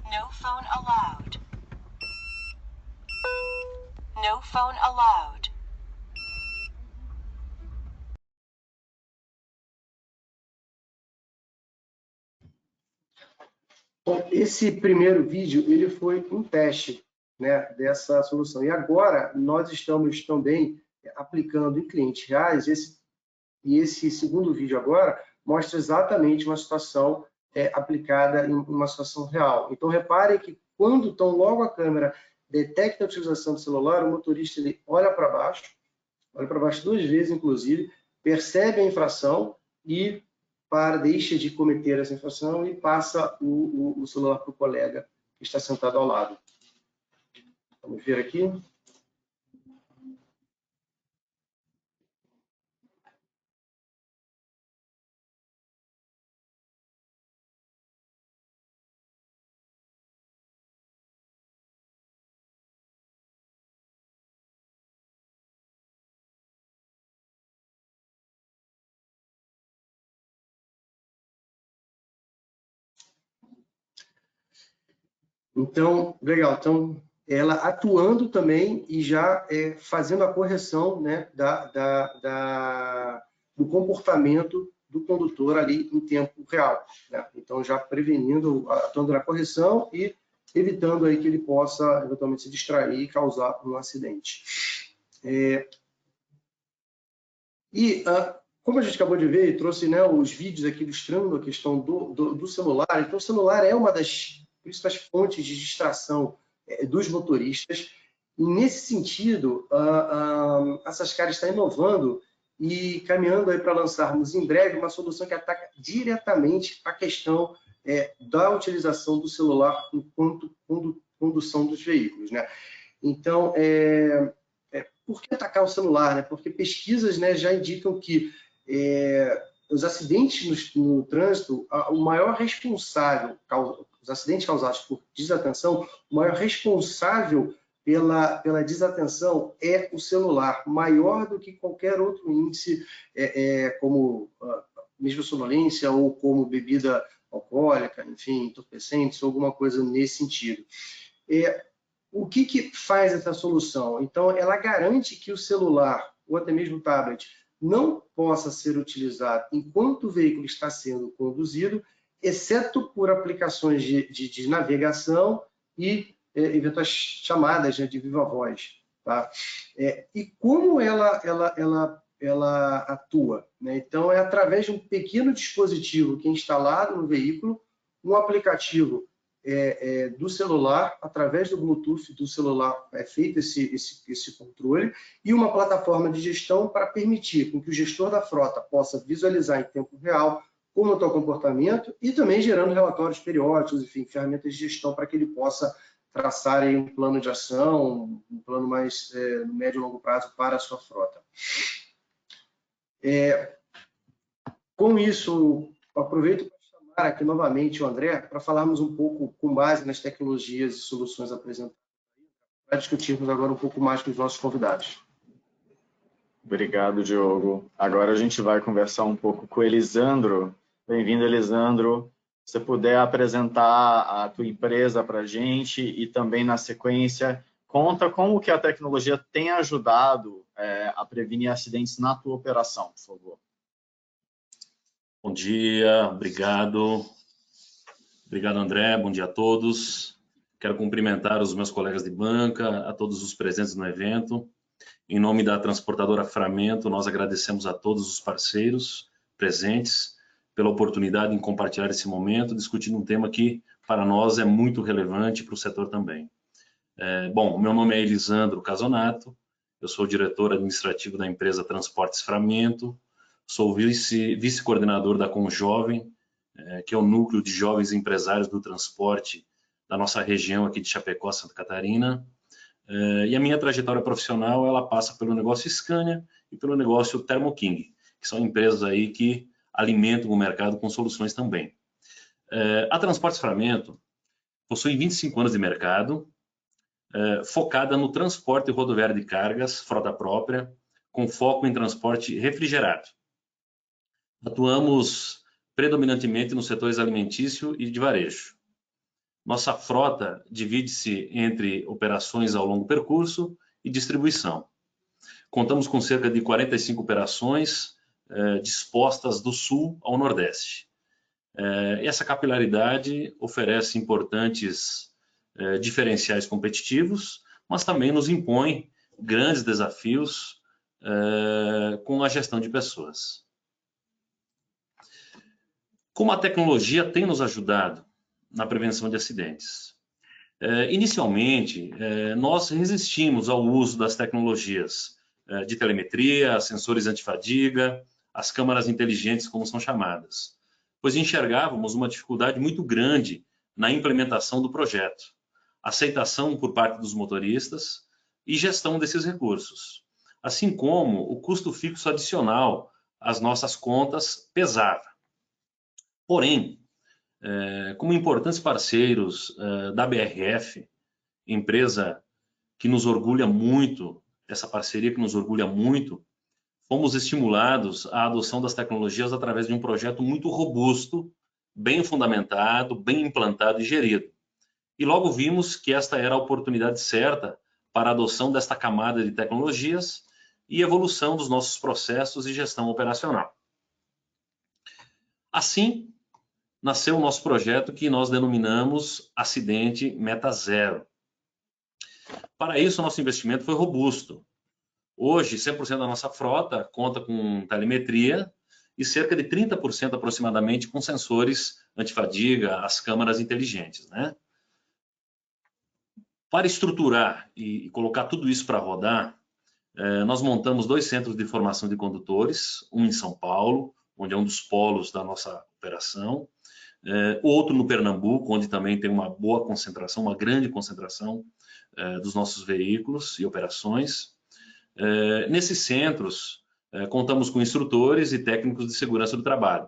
No phone allowed. No phone allowed. Bom, esse primeiro vídeo ele foi um teste, né, dessa solução. E agora nós estamos também aplicando em clientes reais. Esse segundo vídeo agora mostra exatamente uma situação aplicada em uma situação real. Então, repare que quando tão logo a câmera detecta a utilização do celular, o motorista ele olha para baixo 2 vezes, inclusive, percebe a infração e deixa de cometer essa infração e passa o celular para o colega que está sentado ao lado. Vamos ver aqui. Então, legal. Então, ela atuando também e já fazendo a correção, né, do comportamento do condutor ali em tempo real, né? Então, já prevenindo, atuando na correção e evitando aí que ele possa eventualmente se distrair e causar um acidente. Como a gente acabou de ver, trouxe, né, os vídeos aqui ilustrando a questão do celular. Então, o celular é uma das principais fontes de distração dos motoristas. E, nesse sentido, a Sascar está inovando e caminhando para lançarmos em breve uma solução que ataca diretamente a questão da utilização do celular enquanto condução dos veículos, né? Então, por que atacar o celular, né? Porque pesquisas, né, já indicam que os acidentes no trânsito, o maior responsável, os acidentes causados por desatenção, o maior responsável pela desatenção é o celular, maior do que qualquer outro índice, como mesmo sonolência ou como bebida alcoólica, enfim, entorpecentes, ou alguma coisa nesse sentido. O que faz essa solução? Então, ela garante que o celular, ou até mesmo o tablet, não possa ser utilizado enquanto o veículo está sendo conduzido, exceto por aplicações de navegação e eventuais chamadas, né, de viva voz. Tá? E como ela atua, né? Então, é através de um pequeno dispositivo que é instalado no veículo, um aplicativo do celular, através do Bluetooth do celular é feito esse controle, e uma plataforma de gestão para permitir com que o gestor da frota possa visualizar em tempo real como está o comportamento e também gerando relatórios periódicos, enfim, ferramentas de gestão para que ele possa traçar aí um plano de ação, um plano mais no médio e longo prazo para a sua frota. Com isso, aproveito para chamar aqui novamente o André para falarmos um pouco com base nas tecnologias e soluções apresentadas, para discutirmos agora um pouco mais com os nossos convidados. Obrigado, Diogo. Agora a gente vai conversar um pouco com o Elisandro. Bem-vindo, Elisandro. Se você puder apresentar a tua empresa para a gente e também, na sequência, conta como que a tecnologia tem ajudado a prevenir acidentes na tua operação, por favor. Bom dia, obrigado. Obrigado, André. Bom dia a todos. Quero cumprimentar os meus colegas de banca, a todos os presentes no evento. Em nome da transportadora Framento, nós agradecemos a todos os parceiros presentes pela oportunidade em compartilhar esse momento, discutindo um tema que, para nós, é muito relevante para o setor também. Bom, meu nome é Elisandro Casonato, eu sou diretor administrativo da empresa Transportes Framento, sou vice-coordenador da Conjovem, que é o núcleo de jovens empresários do transporte da nossa região aqui de Chapecó, Santa Catarina. E a minha trajetória profissional, ela passa pelo negócio Scania e pelo negócio Thermo King, que são empresas aí que alimentam o mercado com soluções também. A Transportes Framento possui 25 anos de mercado, focada no transporte rodoviário de cargas, frota própria, com foco em transporte refrigerado. Atuamos predominantemente nos setores alimentício e de varejo. Nossa frota divide-se entre operações ao longo percurso e distribuição. Contamos com cerca de 45 operações dispostas do sul ao nordeste. Essa capilaridade oferece importantes diferenciais competitivos, mas também nos impõe grandes desafios com a gestão de pessoas. Como a tecnologia tem nos ajudado na prevenção de acidentes? Inicialmente, nós resistimos ao uso das tecnologias de telemetria, sensores antifadiga, as câmaras inteligentes, como são chamadas, pois enxergávamos uma dificuldade muito grande na implementação do projeto, aceitação por parte dos motoristas e gestão desses recursos, assim como o custo fixo adicional às nossas contas pesava. Porém, como importantes parceiros da BRF, empresa que nos orgulha muito, essa parceria que nos orgulha muito, fomos estimulados à adoção das tecnologias através de um projeto muito robusto, bem fundamentado, bem implantado e gerido. e logo vimos que esta era a oportunidade certa para a adoção desta camada de tecnologias e evolução dos nossos processos e gestão operacional. Assim, nasceu o nosso projeto que nós denominamos Acidente Meta Zero. Para isso, nosso investimento foi robusto. Hoje, 100% da nossa frota conta com telemetria e cerca de 30% aproximadamente com sensores antifadiga, as câmaras inteligentes, né? Para estruturar e colocar tudo isso para rodar, nós montamos 2 centros de formação de condutores, um em São Paulo, onde é um dos polos da nossa operação, outro no Pernambuco, onde também tem uma boa concentração, uma grande concentração dos nossos veículos e operações. Nesses centros, contamos com instrutores e técnicos de segurança do trabalho.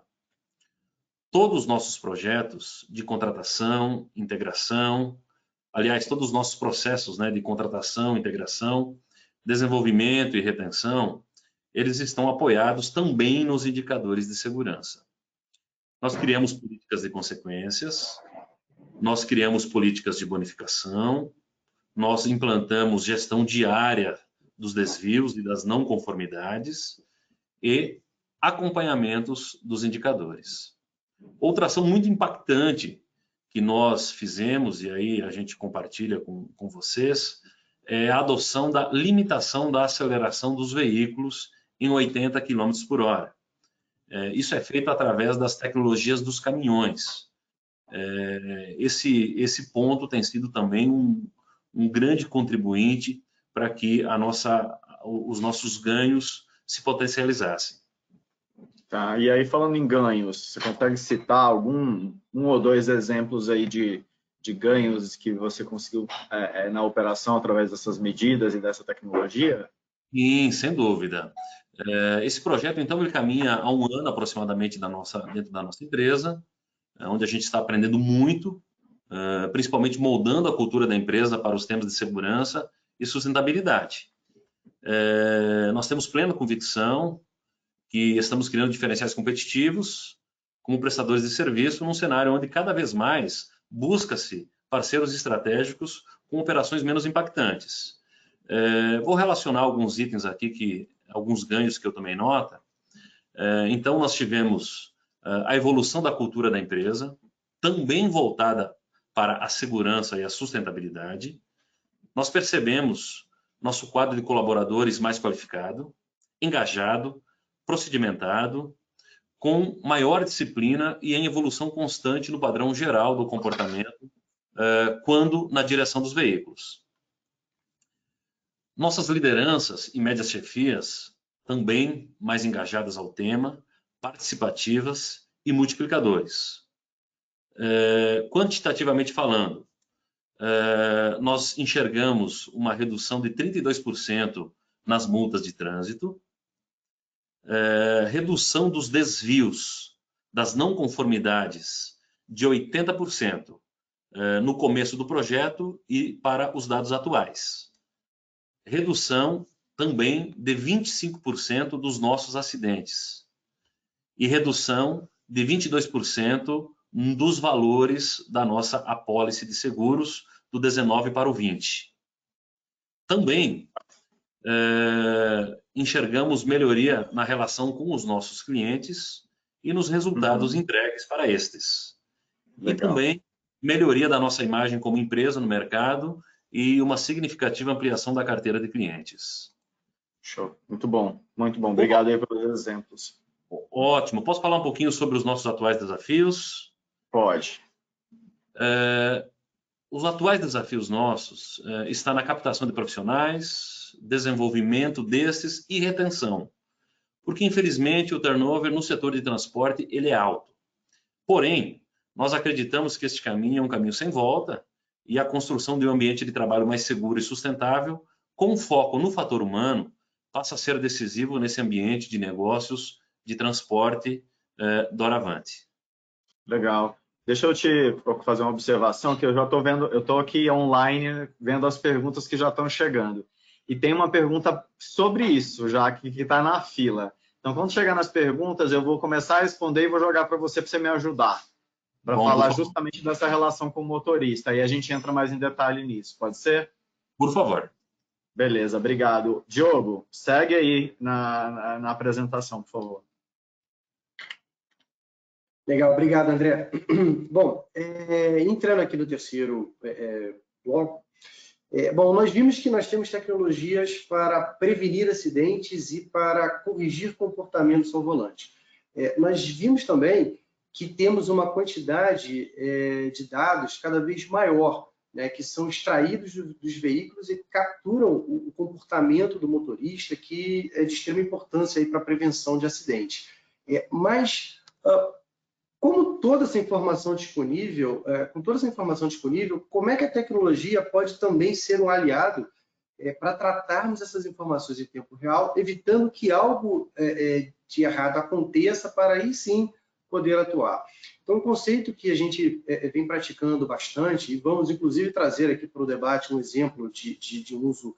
Todos os nossos projetos de contratação, integração, aliás, todos os nossos processos, né, de contratação, integração, desenvolvimento e retenção, eles estão apoiados também nos indicadores de segurança. Nós criamos políticas de consequências, nós criamos políticas de bonificação, nós implantamos gestão diária dos desvios e das não conformidades e acompanhamentos dos indicadores. Outra ação muito impactante que nós fizemos, e aí a gente compartilha com vocês, é a adoção da limitação da aceleração dos veículos em 80 km por hora. Isso é feito através das tecnologias dos caminhões. Esse ponto tem sido também um grande contribuinte para que os nossos ganhos se potencializassem. Tá, e aí falando em ganhos, você consegue citar um ou dois exemplos aí de ganhos que você conseguiu na operação através dessas medidas e dessa tecnologia? Sim, sem dúvida. Esse projeto, então, ele caminha há um ano aproximadamente dentro da nossa empresa, onde a gente está aprendendo muito, principalmente moldando a cultura da empresa para os temas de segurança e sustentabilidade. Nós temos plena convicção que estamos criando diferenciais competitivos como prestadores de serviço num cenário onde cada vez mais busca-se parceiros estratégicos com operações menos impactantes. Vou relacionar alguns itens aqui, alguns ganhos que eu tomei nota. Então, nós tivemos a evolução da cultura da empresa, também voltada para a segurança e a sustentabilidade. Nós percebemos nosso quadro de colaboradores mais qualificado, engajado, procedimentado, com maior disciplina e em evolução constante no padrão geral do comportamento, quando na direção dos veículos. Nossas lideranças e médias chefias também mais engajadas ao tema, participativas e multiplicadores. Quantitativamente falando, nós enxergamos uma redução de 32% nas multas de trânsito, redução dos desvios das não conformidades de 80% no começo do projeto e para os dados atuais. Redução também de 25% dos nossos acidentes e redução de 22% dos valores da nossa apólice de seguros do 19 para o 20. Também enxergamos melhoria na relação com os nossos clientes e nos resultados entregues para estes. Legal. E também melhoria da nossa imagem como empresa no mercado e uma significativa ampliação da carteira de clientes. Show, muito bom, muito bom. Obrigado aí pelos exemplos. Ótimo. Posso falar um pouquinho sobre os nossos atuais desafios? Pode. Os atuais desafios nossos estão na captação de profissionais, desenvolvimento destes e retenção. Porque, infelizmente, o turnover no setor de transporte ele é alto. Porém, nós acreditamos que este caminho é um caminho sem volta e a construção de um ambiente de trabalho mais seguro e sustentável, com foco no fator humano, passa a ser decisivo nesse ambiente de negócios de transporte doravante. Legal. Deixa eu te fazer uma observação que eu já estou vendo, eu estou aqui online vendo as perguntas que já estão chegando. E tem uma pergunta sobre isso já que está na fila. Então, quando chegar nas perguntas, eu vou começar a responder e vou jogar para você me ajudar. para falar justamente dessa relação com o motorista. Aí a gente entra mais em detalhe nisso, pode ser? Por favor. Beleza, obrigado. Diogo, segue aí na apresentação, por favor. Legal, obrigado, André. Bom, entrando aqui no terceiro bloco, bom, nós vimos que nós temos tecnologias para prevenir acidentes e para corrigir comportamentos ao volante. Nós vimos também que temos uma quantidade de dados cada vez maior, né, que são extraídos dos veículos e capturam o comportamento do motorista, que é de extrema importância para a prevenção de acidentes. Mas, com toda essa informação disponível, como é que a tecnologia pode também ser um aliado para tratarmos essas informações em tempo real, evitando que algo de errado aconteça para aí sim poder atuar? Então, um conceito que a gente vem praticando bastante, e vamos inclusive trazer aqui para o debate um exemplo de uso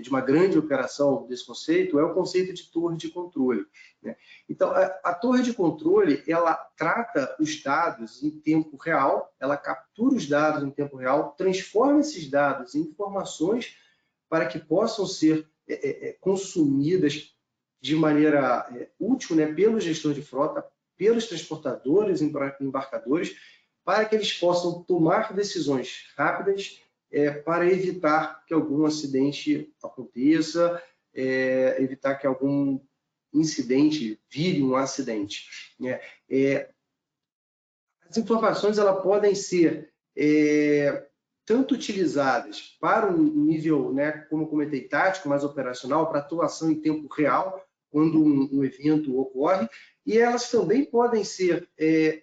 de uma grande operação desse conceito, é o conceito de torre de controle, né? Então, a torre de controle, ela trata os dados em tempo real, ela captura os dados em tempo real, transforma esses dados em informações para que possam ser consumidas de maneira útil, né, pelo gestor de frota, pelos transportadores, embarcadores, para que eles possam tomar decisões rápidas para evitar que algum acidente aconteça, evitar que algum incidente vire um acidente, né? As informações elas podem ser tanto utilizadas para um nível, né, como eu comentei, tático, mais operacional, para atuação em tempo real, quando um evento ocorre, e elas também podem ser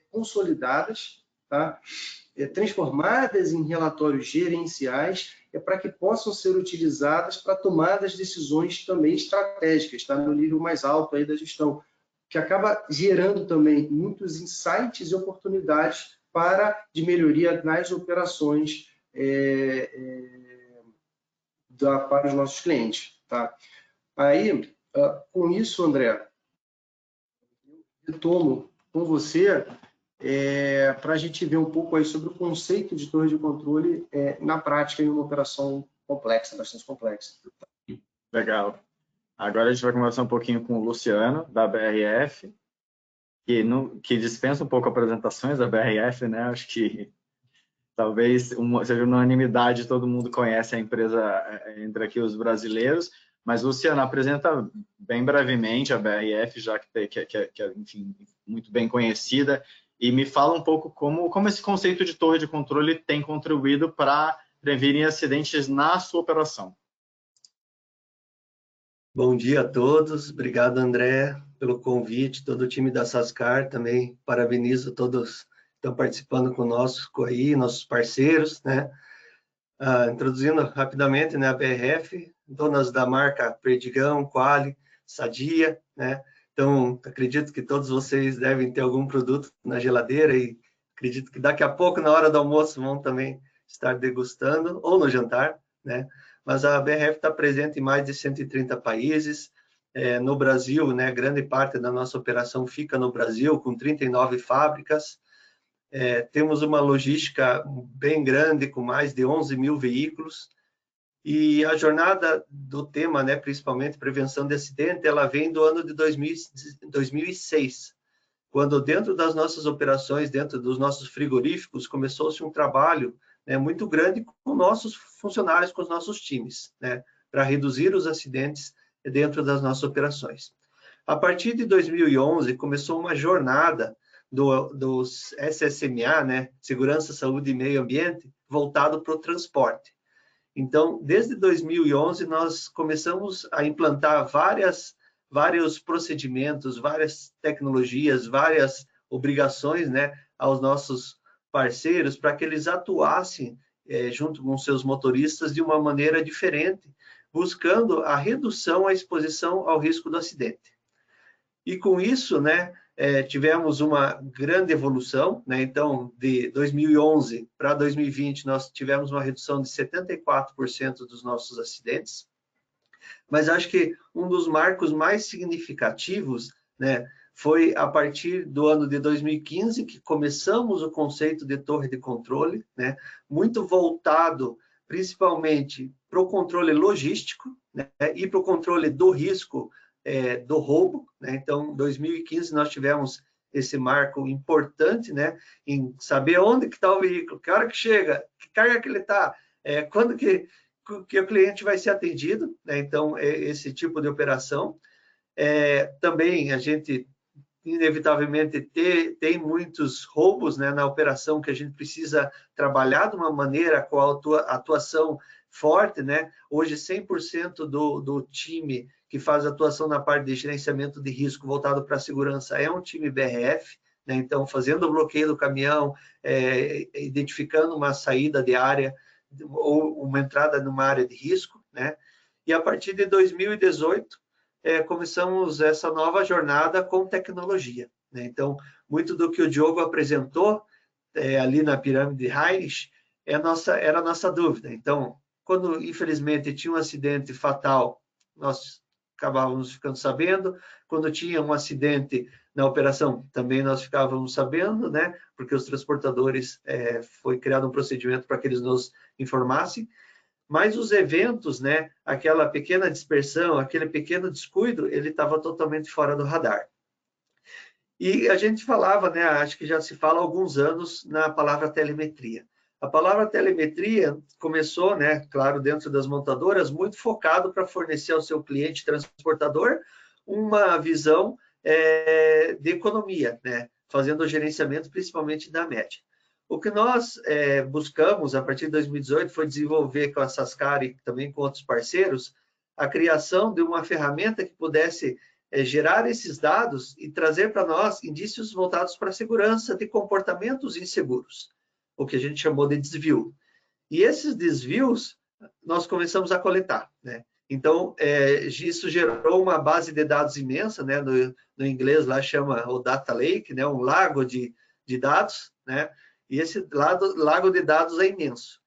consolidadas, tá? Transformadas em relatórios gerenciais, para que possam ser utilizadas para tomadas de decisões também estratégicas, tá? No nível mais alto aí da gestão, que acaba gerando também muitos insights e oportunidades de melhoria nas operações para os nossos clientes, tá? Aí, com isso, André, eu retomo com você para a gente ver um pouco aí sobre o conceito de torre de controle na prática em uma operação complexa, bastante complexa. Legal. Agora a gente vai conversar um pouquinho com o Luciano, da BRF, que dispensa um pouco apresentações da BRF, né? Acho que talvez seja unanimidade, todo mundo conhece a empresa entre aqui os brasileiros, mas, Luciano, apresenta bem brevemente a BRF, já que é, enfim, muito bem conhecida, e me fala um pouco como esse conceito de torre de controle tem contribuído para prevenir acidentes na sua operação. Bom dia a todos, obrigado, André, pelo convite, todo o time da Sascar, também parabenizo todos que estão participando conosco aí, nossos parceiros, né? Introduzindo rapidamente, né, a BRF, donas da marca Perdigão, Quali, Sadia, né? Então, acredito que todos vocês devem ter algum produto na geladeira e acredito que daqui a pouco, na hora do almoço, vão também estar degustando, ou no jantar, né? Mas a BRF está presente em mais de 130 países. No Brasil, né, grande parte da nossa operação fica no Brasil, com 39 fábricas. Temos uma logística bem grande, com mais de 11 mil veículos. E a jornada do tema, né, principalmente prevenção de acidente, ela vem do ano de 2006, quando dentro das nossas operações, dentro dos nossos frigoríficos, começou-se um trabalho, né, muito grande com nossos funcionários, com os nossos times, né, para reduzir os acidentes dentro das nossas operações. A partir de 2011, começou uma jornada dos SSMA, né, Segurança, Saúde e Meio Ambiente, voltado para o transporte. Então, desde 2011, nós começamos a implantar vários procedimentos, várias tecnologias, várias obrigações, né, aos nossos parceiros para que eles atuassem junto com seus motoristas de uma maneira diferente, buscando a redução à exposição ao risco do acidente. E com isso, né, tivemos uma grande evolução, né? Então, de 2011 para 2020, nós tivemos uma redução de 74% dos nossos acidentes. Mas acho que um dos marcos mais significativos, né, foi a partir do ano de 2015 que começamos o conceito de torre de controle, né? Muito voltado principalmente para o controle logístico, né? E para o controle do risco do roubo, né? Então, em 2015 nós tivemos esse marco importante, né? Em saber onde que está o veículo, que hora que chega, que carga que ele está, quando que o cliente vai ser atendido, né? Então, esse tipo de operação. Também a gente inevitavelmente tem muitos roubos, né, na operação que a gente precisa trabalhar de uma maneira com a atuação forte, né? Hoje 100% do time que faz atuação na parte de gerenciamento de risco voltado para a segurança é um time BRF, né? Então fazendo o bloqueio do caminhão, identificando uma saída de área ou uma entrada numa área de risco, né? E a partir de 2018 começamos essa nova jornada com tecnologia, né? Então, muito do que o Diogo apresentou ali na pirâmide Heinrich era a nossa dúvida. Então, quando, infelizmente, tinha um acidente fatal, nós acabávamos ficando sabendo. Quando tinha um acidente na operação, também nós ficávamos sabendo, né? Porque os transportadores, foi criado um procedimento para que eles nos informassem. Mas os eventos, né, aquela pequena dispersão, aquele pequeno descuido, ele estava totalmente fora do radar. E a gente falava, né, acho que já se fala há alguns anos na palavra telemetria. A palavra telemetria começou, né, claro, dentro das montadoras, muito focado para fornecer ao seu cliente transportador uma visão de economia, né, fazendo o gerenciamento principalmente da média. O que nós buscamos a partir de 2018 foi desenvolver com a Sascar e também com outros parceiros a criação de uma ferramenta que pudesse gerar esses dados e trazer para nós indícios voltados para a segurança de comportamentos inseguros, o que a gente chamou de desvio. E esses desvios nós começamos a coletar, né? Então, isso gerou uma base de dados imensa, né? No inglês lá chama o Data Lake, né? Um lago de dados, né? E esse lago de dados é imenso.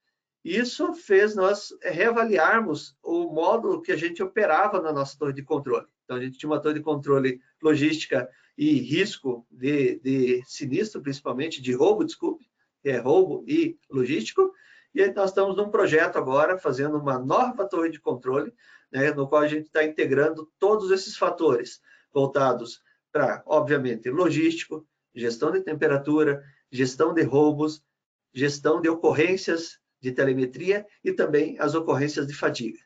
Isso fez nós reavaliarmos o modo que a gente operava na nossa torre de controle. Então, a gente tinha uma torre de controle logística e risco de sinistro, principalmente de roubo, desculpe, roubo e logístico. E aí nós estamos num projeto agora, fazendo uma nova torre de controle, né, no qual a gente está integrando todos esses fatores voltados para, obviamente, logístico, gestão de temperatura, gestão de roubos, gestão de ocorrências de telemetria e também as ocorrências de fadiga.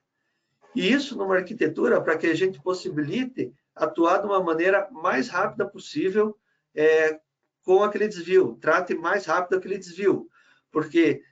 E isso numa arquitetura para que a gente possibilite atuar de uma maneira mais rápida possível com aquele desvio, trate mais rápido aquele desvio, porque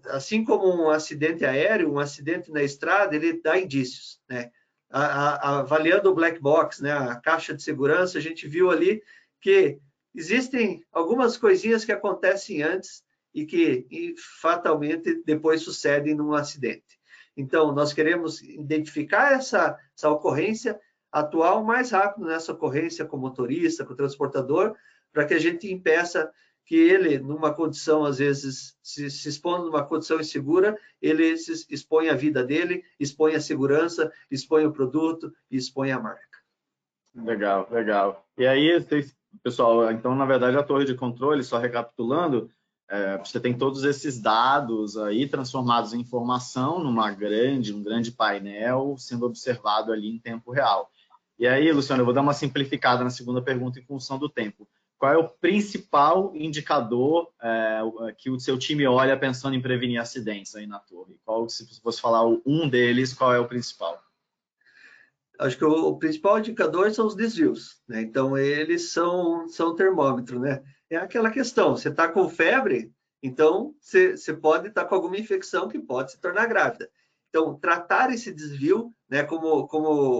assim como um acidente aéreo, um acidente na estrada, ele dá indícios, né? Avaliando o black box, né, a caixa de segurança, a gente viu ali que existem algumas coisinhas que acontecem antes e que fatalmente depois sucedem num acidente. Então, nós queremos identificar essa ocorrência, atuar o mais rápido nessa ocorrência com o motorista, com o transportador, para que a gente impeça que ele, numa condição, às vezes, se expondo numa condição insegura, ele se expõe a vida dele, expõe a segurança, expõe o produto e expõe a marca. Legal, legal. E aí, pessoal, então, na verdade, a torre de controle, só recapitulando, você tem todos esses dados aí transformados em informação um grande painel sendo observado ali em tempo real. E aí, Luciano, eu vou dar uma simplificada na segunda pergunta em função do tempo. Qual é o principal indicador que o seu time olha pensando em prevenir acidentes aí na torre? Se você falar um deles, qual é o principal? Acho que o principal indicador são os desvios, né? Então, eles são termômetro, né? É aquela questão, você está com febre, então você pode estar com alguma infecção que pode se tornar grávida. Então, tratar esse desvio, né, como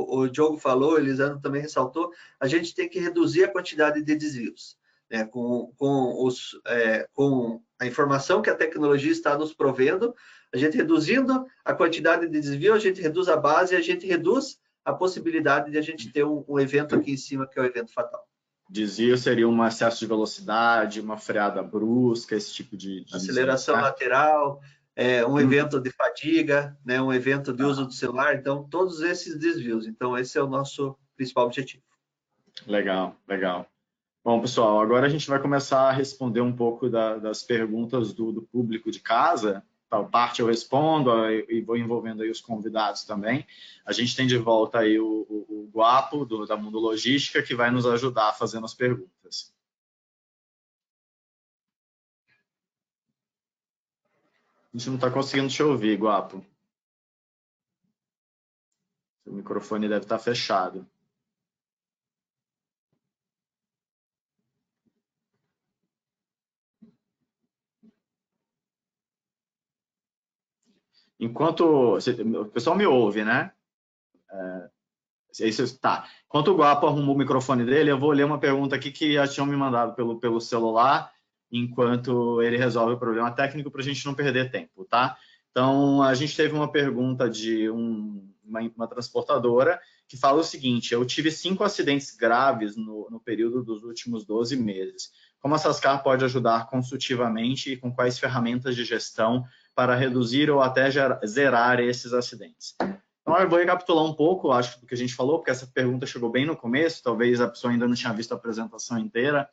o Diogo falou, Elisandro também ressaltou, a gente tem que reduzir a quantidade de desvios, né, com a informação que a tecnologia está nos provendo, a gente reduzindo a quantidade de desvio, a gente reduz a base, a gente reduz a possibilidade de a gente ter um evento aqui em cima, que é o evento fatal. Desvio seria um excesso de velocidade, uma freada brusca, esse tipo de aceleração lateral, um evento de fadiga, né, um evento de uso do celular, então todos esses desvios. Então esse é o nosso principal objetivo. Legal, legal. Bom, pessoal, agora a gente vai começar a responder um pouco das perguntas do público de casa. Tal parte eu respondo e vou envolvendo aí os convidados também. A gente tem de volta aí o Guapo, da Mundo Logística, que vai nos ajudar fazendo as perguntas. A gente não está conseguindo te ouvir, Guapo. O microfone deve estar fechado. Enquanto o pessoal me ouve, né? Tá. Enquanto o Guapo arrumou o microfone dele, eu vou ler uma pergunta aqui que já tinham me mandado pelo celular, enquanto ele resolve o problema técnico, para a gente não perder tempo, tá? Então, a gente teve uma pergunta de uma transportadora que fala o seguinte: eu tive 5 acidentes graves no período dos últimos 12 meses. Como a Sascar pode ajudar consultivamente e com quais ferramentas de gestão para reduzir ou até zerar esses acidentes? Então, eu vou recapitular um pouco, acho, do que a gente falou, porque essa pergunta chegou bem no começo, talvez a pessoa ainda não tinha visto a apresentação inteira.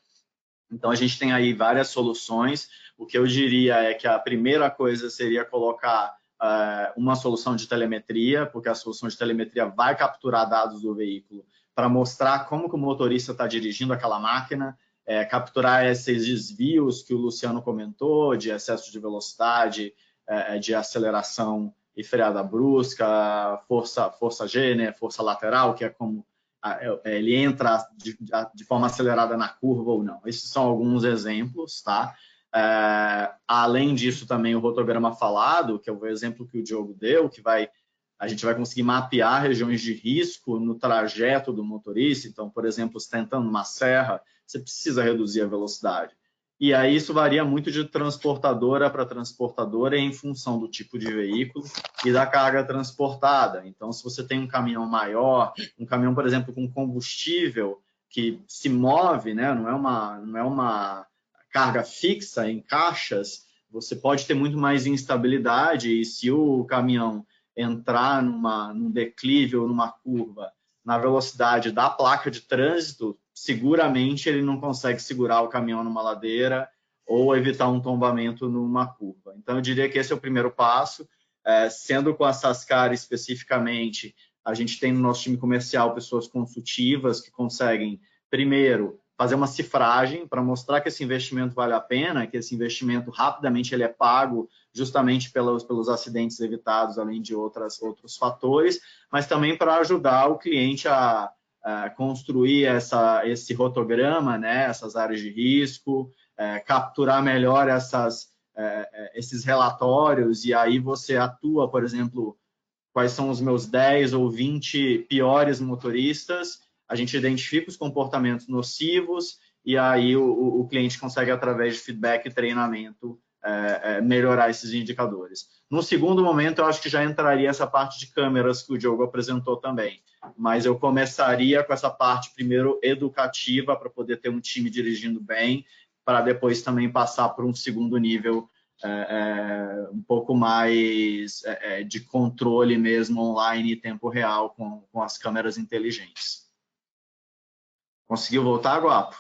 Então, a gente tem aí várias soluções. O que eu diria é que a primeira coisa seria colocar uma solução de telemetria, porque a solução de telemetria vai capturar dados do veículo para mostrar como que o motorista está dirigindo aquela máquina, capturar esses desvios que o Luciano comentou, de excesso de velocidade, de aceleração e freada brusca, força G, né, força lateral, que é como ele entra de forma acelerada na curva ou não. Esses são alguns exemplos, tá? Além disso, também o rotograma falado, que é o exemplo que o Diogo deu, que a gente vai conseguir mapear regiões de risco no trajeto do motorista. Então, por exemplo, se está entrando numa serra, você precisa reduzir a velocidade. E aí isso varia muito de transportadora para transportadora em função do tipo de veículo e da carga transportada. Então, se você tem um caminhão maior, um caminhão, por exemplo, com combustível que se move, né, não é uma carga fixa em caixas, você pode ter muito mais instabilidade, e se o caminhão entrar num declive ou numa curva na velocidade da placa de trânsito, seguramente ele não consegue segurar o caminhão numa ladeira ou evitar um tombamento numa curva. Então, eu diria que esse é o primeiro passo. Sendo com a Sascar especificamente, a gente tem no nosso time comercial pessoas consultivas que conseguem, primeiro, fazer uma cifragem para mostrar que esse investimento vale a pena, que esse investimento rapidamente ele é pago justamente pelos acidentes evitados, além de outros fatores, mas também para ajudar o cliente a construir esse rotograma, né, essas áreas de risco, capturar melhor esses relatórios, e aí você atua, por exemplo, quais são os meus 10 ou 20 piores motoristas, a gente identifica os comportamentos nocivos e aí o cliente consegue, através de feedback e treinamento, melhorar esses indicadores. No segundo momento, eu acho que já entraria essa parte de câmeras que o Diogo apresentou também, mas eu começaria com essa parte primeiro educativa para poder ter um time dirigindo bem, para depois também passar por um segundo nível um pouco mais de controle mesmo online em tempo real com as câmeras inteligentes. Conseguiu voltar, Guapo?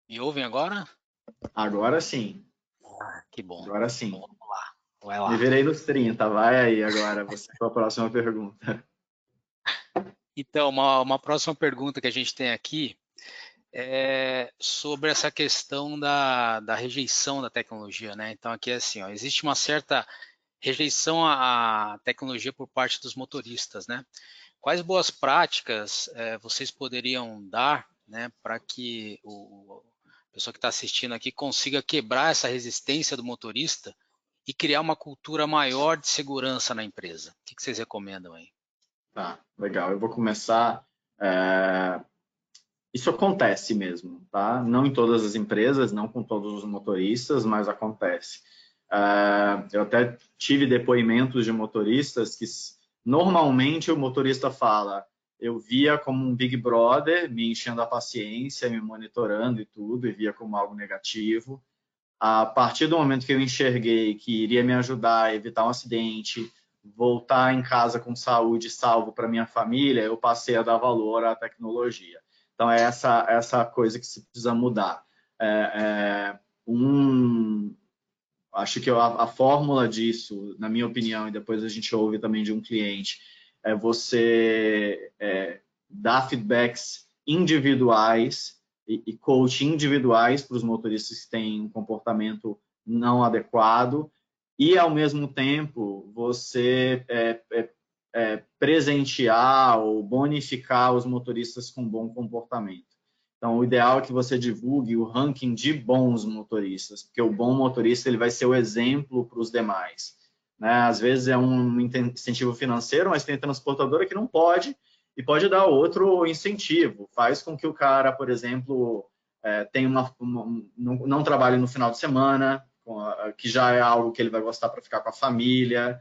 Me ouvem agora? Agora sim. Que bom. Agora sim. Bom, vamos lá. Vai lá. Me virei nos 30, vai aí agora, você com a próxima pergunta. Então, uma próxima pergunta que a gente tem aqui é sobre essa questão da rejeição da tecnologia, né? Então, aqui é assim, ó, existe uma certa rejeição à tecnologia por parte dos motoristas, né? Quais boas práticas vocês poderiam dar, né, para que a pessoa que está assistindo aqui consiga quebrar essa resistência do motorista e criar uma cultura maior de segurança na empresa? O que vocês recomendam aí? Tá, legal. Eu vou começar. Isso acontece mesmo, tá? Não em todas as empresas, não com todos os motoristas, mas acontece. Eu até tive depoimentos de motoristas que normalmente o motorista fala: eu via como um Big Brother me enchendo a paciência, me monitorando e tudo, e via como algo negativo. A partir do momento que eu enxerguei que iria me ajudar a evitar um acidente voltar em casa com saúde, salvo para minha família, eu passei a dar valor à tecnologia. Então, é essa coisa que se precisa mudar. Acho que a fórmula disso, na minha opinião, e depois a gente ouve também de um cliente, é você dar feedbacks individuais e coaching individuais para os motoristas que têm um comportamento não adequado e, ao mesmo tempo, você presentear ou bonificar os motoristas com bom comportamento. Então, o ideal é que você divulgue o ranking de bons motoristas, porque o bom motorista ele vai ser o exemplo para os demais. Né? Às vezes é um incentivo financeiro, mas tem transportadora que não pode e pode dar outro incentivo. Faz com que o cara, por exemplo, tenha não trabalhe no final de semana, que já é algo que ele vai gostar para ficar com a família.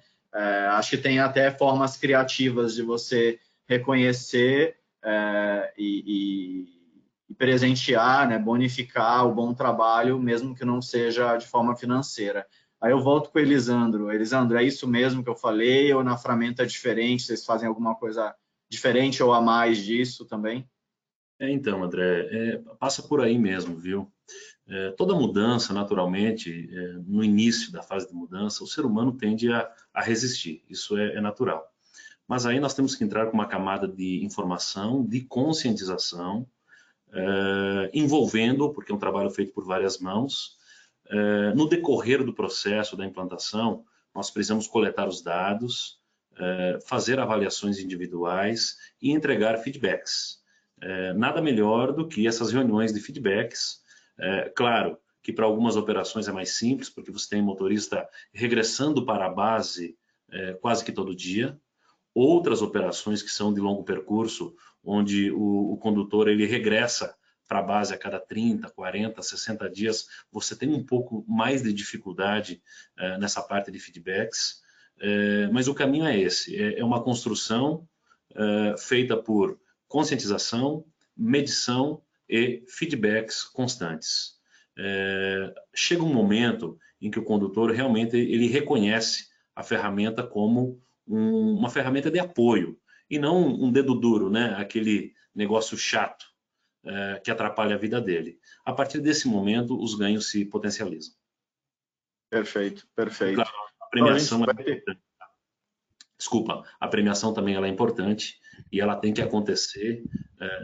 Acho que tem até formas criativas de você reconhecer e presentear, né, bonificar o bom trabalho, mesmo que não seja de forma financeira. Aí eu volto com o Elisandro. Elisandro, é isso mesmo que eu falei ou na ferramenta é diferente? Vocês fazem alguma coisa diferente ou a mais disso também? Então, André, passa por aí mesmo, viu? Toda mudança, naturalmente, no início da fase de mudança, o ser humano tende a resistir, isso é natural. Mas aí nós temos que entrar com uma camada de informação, de conscientização, envolvendo, porque é um trabalho feito por várias mãos. No decorrer do processo da implantação, nós precisamos coletar os dados, fazer avaliações individuais e entregar feedbacks. Nada melhor do que essas reuniões de feedbacks. Claro que para algumas operações é mais simples, porque você tem motorista regressando para a base quase que todo dia. Outras operações que são de longo percurso, onde o condutor ele regressa para a base a cada 30, 40, 60 dias, você tem um pouco mais de dificuldade nessa parte de feedbacks, mas o caminho é esse, é uma construção feita por conscientização, medição e feedbacks constantes. Chega um momento em que o condutor realmente ele reconhece a ferramenta como uma ferramenta de apoio e não um dedo duro, né? Aquele negócio chato que atrapalha a vida dele. A partir desse momento, os ganhos se potencializam. Perfeito, perfeito. Claro, a premiação Desculpa, a premiação também ela é importante e ela tem que acontecer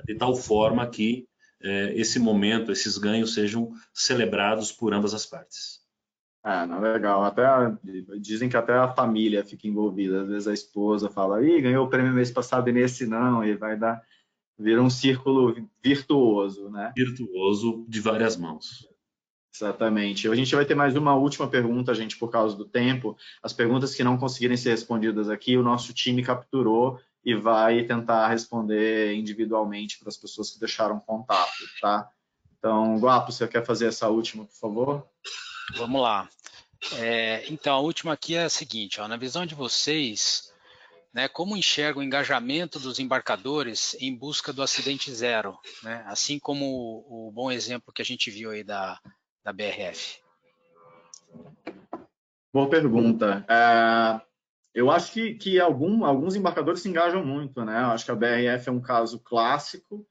de tal forma que esse momento, esses ganhos sejam celebrados por ambas as partes. Não, legal. Dizem que até a família fica envolvida. Às vezes a esposa fala, ganhou o prêmio mês passado e nesse não, e vira um círculo virtuoso, né? Virtuoso de várias mãos. Exatamente. A gente vai ter mais uma última pergunta, gente, por causa do tempo. As perguntas que não conseguirem ser respondidas aqui, o nosso time capturou e vai tentar responder individualmente para as pessoas que deixaram contato, tá? Então, Guapo, você quer fazer essa última, por favor? Vamos lá. Então, a última aqui é a seguinte, na visão de vocês, né, como enxerga o engajamento dos embarcadores em busca do acidente zero, né, assim como o bom exemplo que a gente viu aí da BRF? Boa pergunta. Eu acho que alguns embarcadores se engajam muito, né? Eu acho que a BRF é um caso clássico,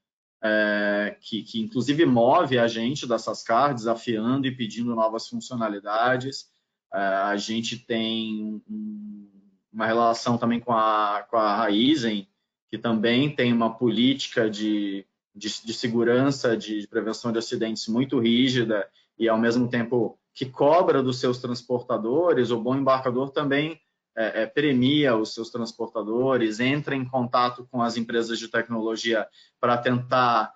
que inclusive move a gente da Sascar, desafiando e pedindo novas funcionalidades. A gente tem uma relação também com a Raizen, que também tem uma política de segurança, de prevenção de acidentes muito rígida e, ao mesmo tempo, que cobra dos seus transportadores. O bom embarcador também premia os seus transportadores, entra em contato com as empresas de tecnologia para tentar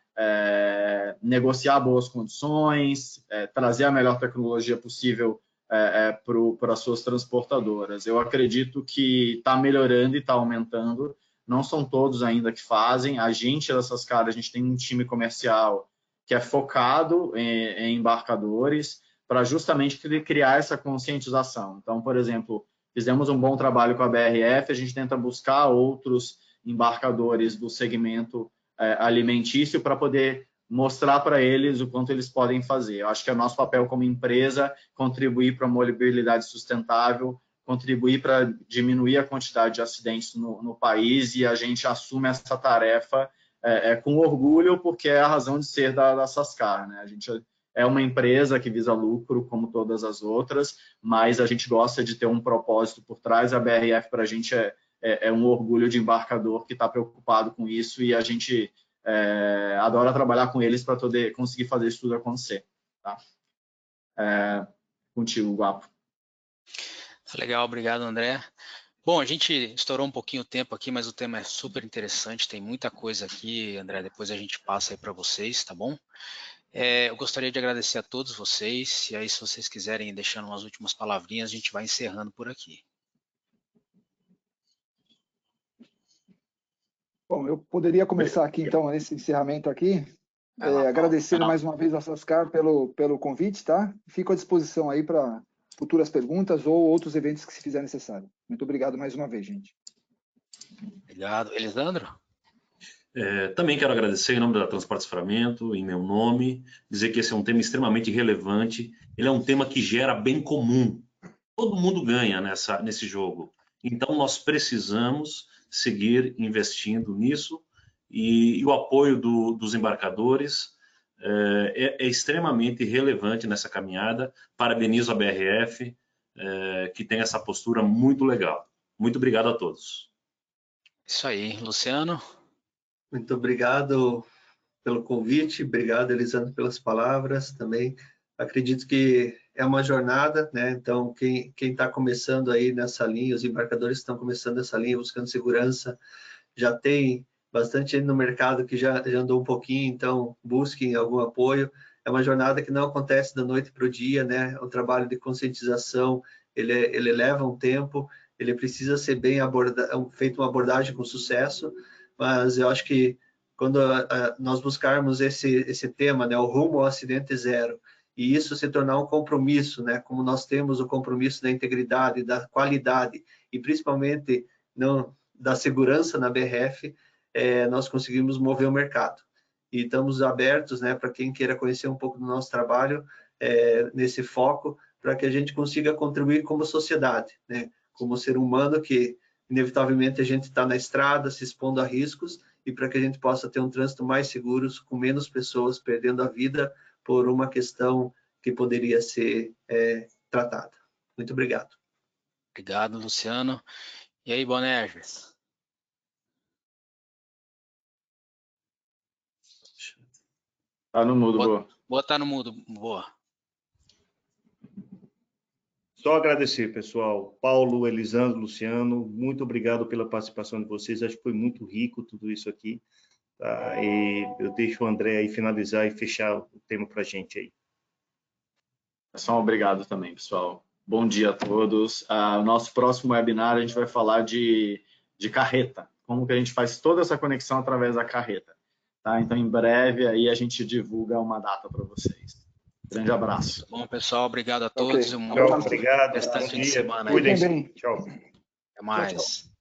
negociar boas condições, trazer a melhor tecnologia possível para as suas transportadoras. Eu acredito que está melhorando e está aumentando. Não são todos ainda que fazem. A gente dessas caras, a gente tem um time comercial que é focado em embarcadores para justamente criar essa conscientização. Então, por exemplo, fizemos um bom trabalho com a BRF, a gente tenta buscar outros embarcadores do segmento alimentício para poder mostrar para eles o quanto eles podem fazer. Eu acho que é nosso papel como empresa contribuir para a mobilidade sustentável contribuir para diminuir a quantidade de acidentes no país, e a gente assume essa tarefa com orgulho, porque é a razão de ser da Sascar, né? A gente é uma empresa que visa lucro, como todas as outras, mas a gente gosta de ter um propósito por trás. A BRF, para a gente, é um orgulho de embarcador que está preocupado com isso, e a gente adora trabalhar com eles para poder conseguir fazer isso tudo acontecer. Tá? Contigo, Guapo. Legal, obrigado, André. Bom, a gente estourou um pouquinho o tempo aqui, mas o tema é super interessante, tem muita coisa aqui, André, depois a gente passa aí para vocês, tá bom? Eu gostaria de agradecer a todos vocês, e aí se vocês quiserem deixar umas últimas palavrinhas, a gente vai encerrando por aqui. Bom, eu poderia começar aqui, então, nesse encerramento aqui, agradecendo mais uma vez a Sascar pelo convite, tá? Fico à disposição aí para futuras perguntas ou outros eventos que se fizer necessário. Muito obrigado mais uma vez, gente. Obrigado. Elisandro? Também quero agradecer em nome da Transportes Livramento, em meu nome, dizer que esse é um tema extremamente relevante, ele é um tema que gera bem comum. Todo mundo ganha nesse jogo. Então, nós precisamos seguir investindo nisso, e o apoio dos embarcadores é extremamente relevante nessa caminhada. Parabenizo a BRF, que tem essa postura muito legal. Muito obrigado a todos. Isso aí. Luciano? Muito obrigado pelo convite, obrigado, Elisandro, pelas palavras também. Acredito que é uma jornada, né? Então, quem está começando aí nessa linha, os embarcadores que estão começando nessa linha, buscando segurança, já tem bastante gente no mercado que já andou um pouquinho, então busquem algum apoio. É uma jornada que não acontece da noite para o dia, né? O trabalho de conscientização, ele leva um tempo, ele precisa ser bem feito uma abordagem com sucesso, mas eu acho que quando nós buscarmos esse tema, né, o rumo ao acidente zero, e isso se tornar um compromisso, né, como nós temos o compromisso da integridade, da qualidade e principalmente da segurança na BRF, nós conseguimos mover o mercado. E estamos abertos, né, para quem queira conhecer um pouco do nosso trabalho nesse foco, para que a gente consiga contribuir como sociedade, né, como ser humano que inevitavelmente a gente está na estrada, se expondo a riscos, e para que a gente possa ter um trânsito mais seguro, com menos pessoas perdendo a vida por uma questão que poderia ser tratada. Muito obrigado. Obrigado, Luciano. E aí, Bonerges? Tá no mudo, boa. Boa, no mudo, boa. Só agradecer, pessoal. Paulo, Elisandro, Luciano, muito obrigado pela participação de vocês. Acho que foi muito rico tudo isso aqui. Tá? E eu deixo o André aí finalizar e fechar o tema para a gente aí. Só um obrigado também, pessoal. Bom dia a todos. No nosso próximo webinar, a gente vai falar de carreta. Como que a gente faz toda essa conexão através da carreta. Tá? Então, em breve, aí a gente divulga uma data para vocês. Grande abraço. Bom, pessoal, obrigado a todos. Tchau, obrigado. Restante de semana. Cuidem-se. Tchau. Até mais. Tchau.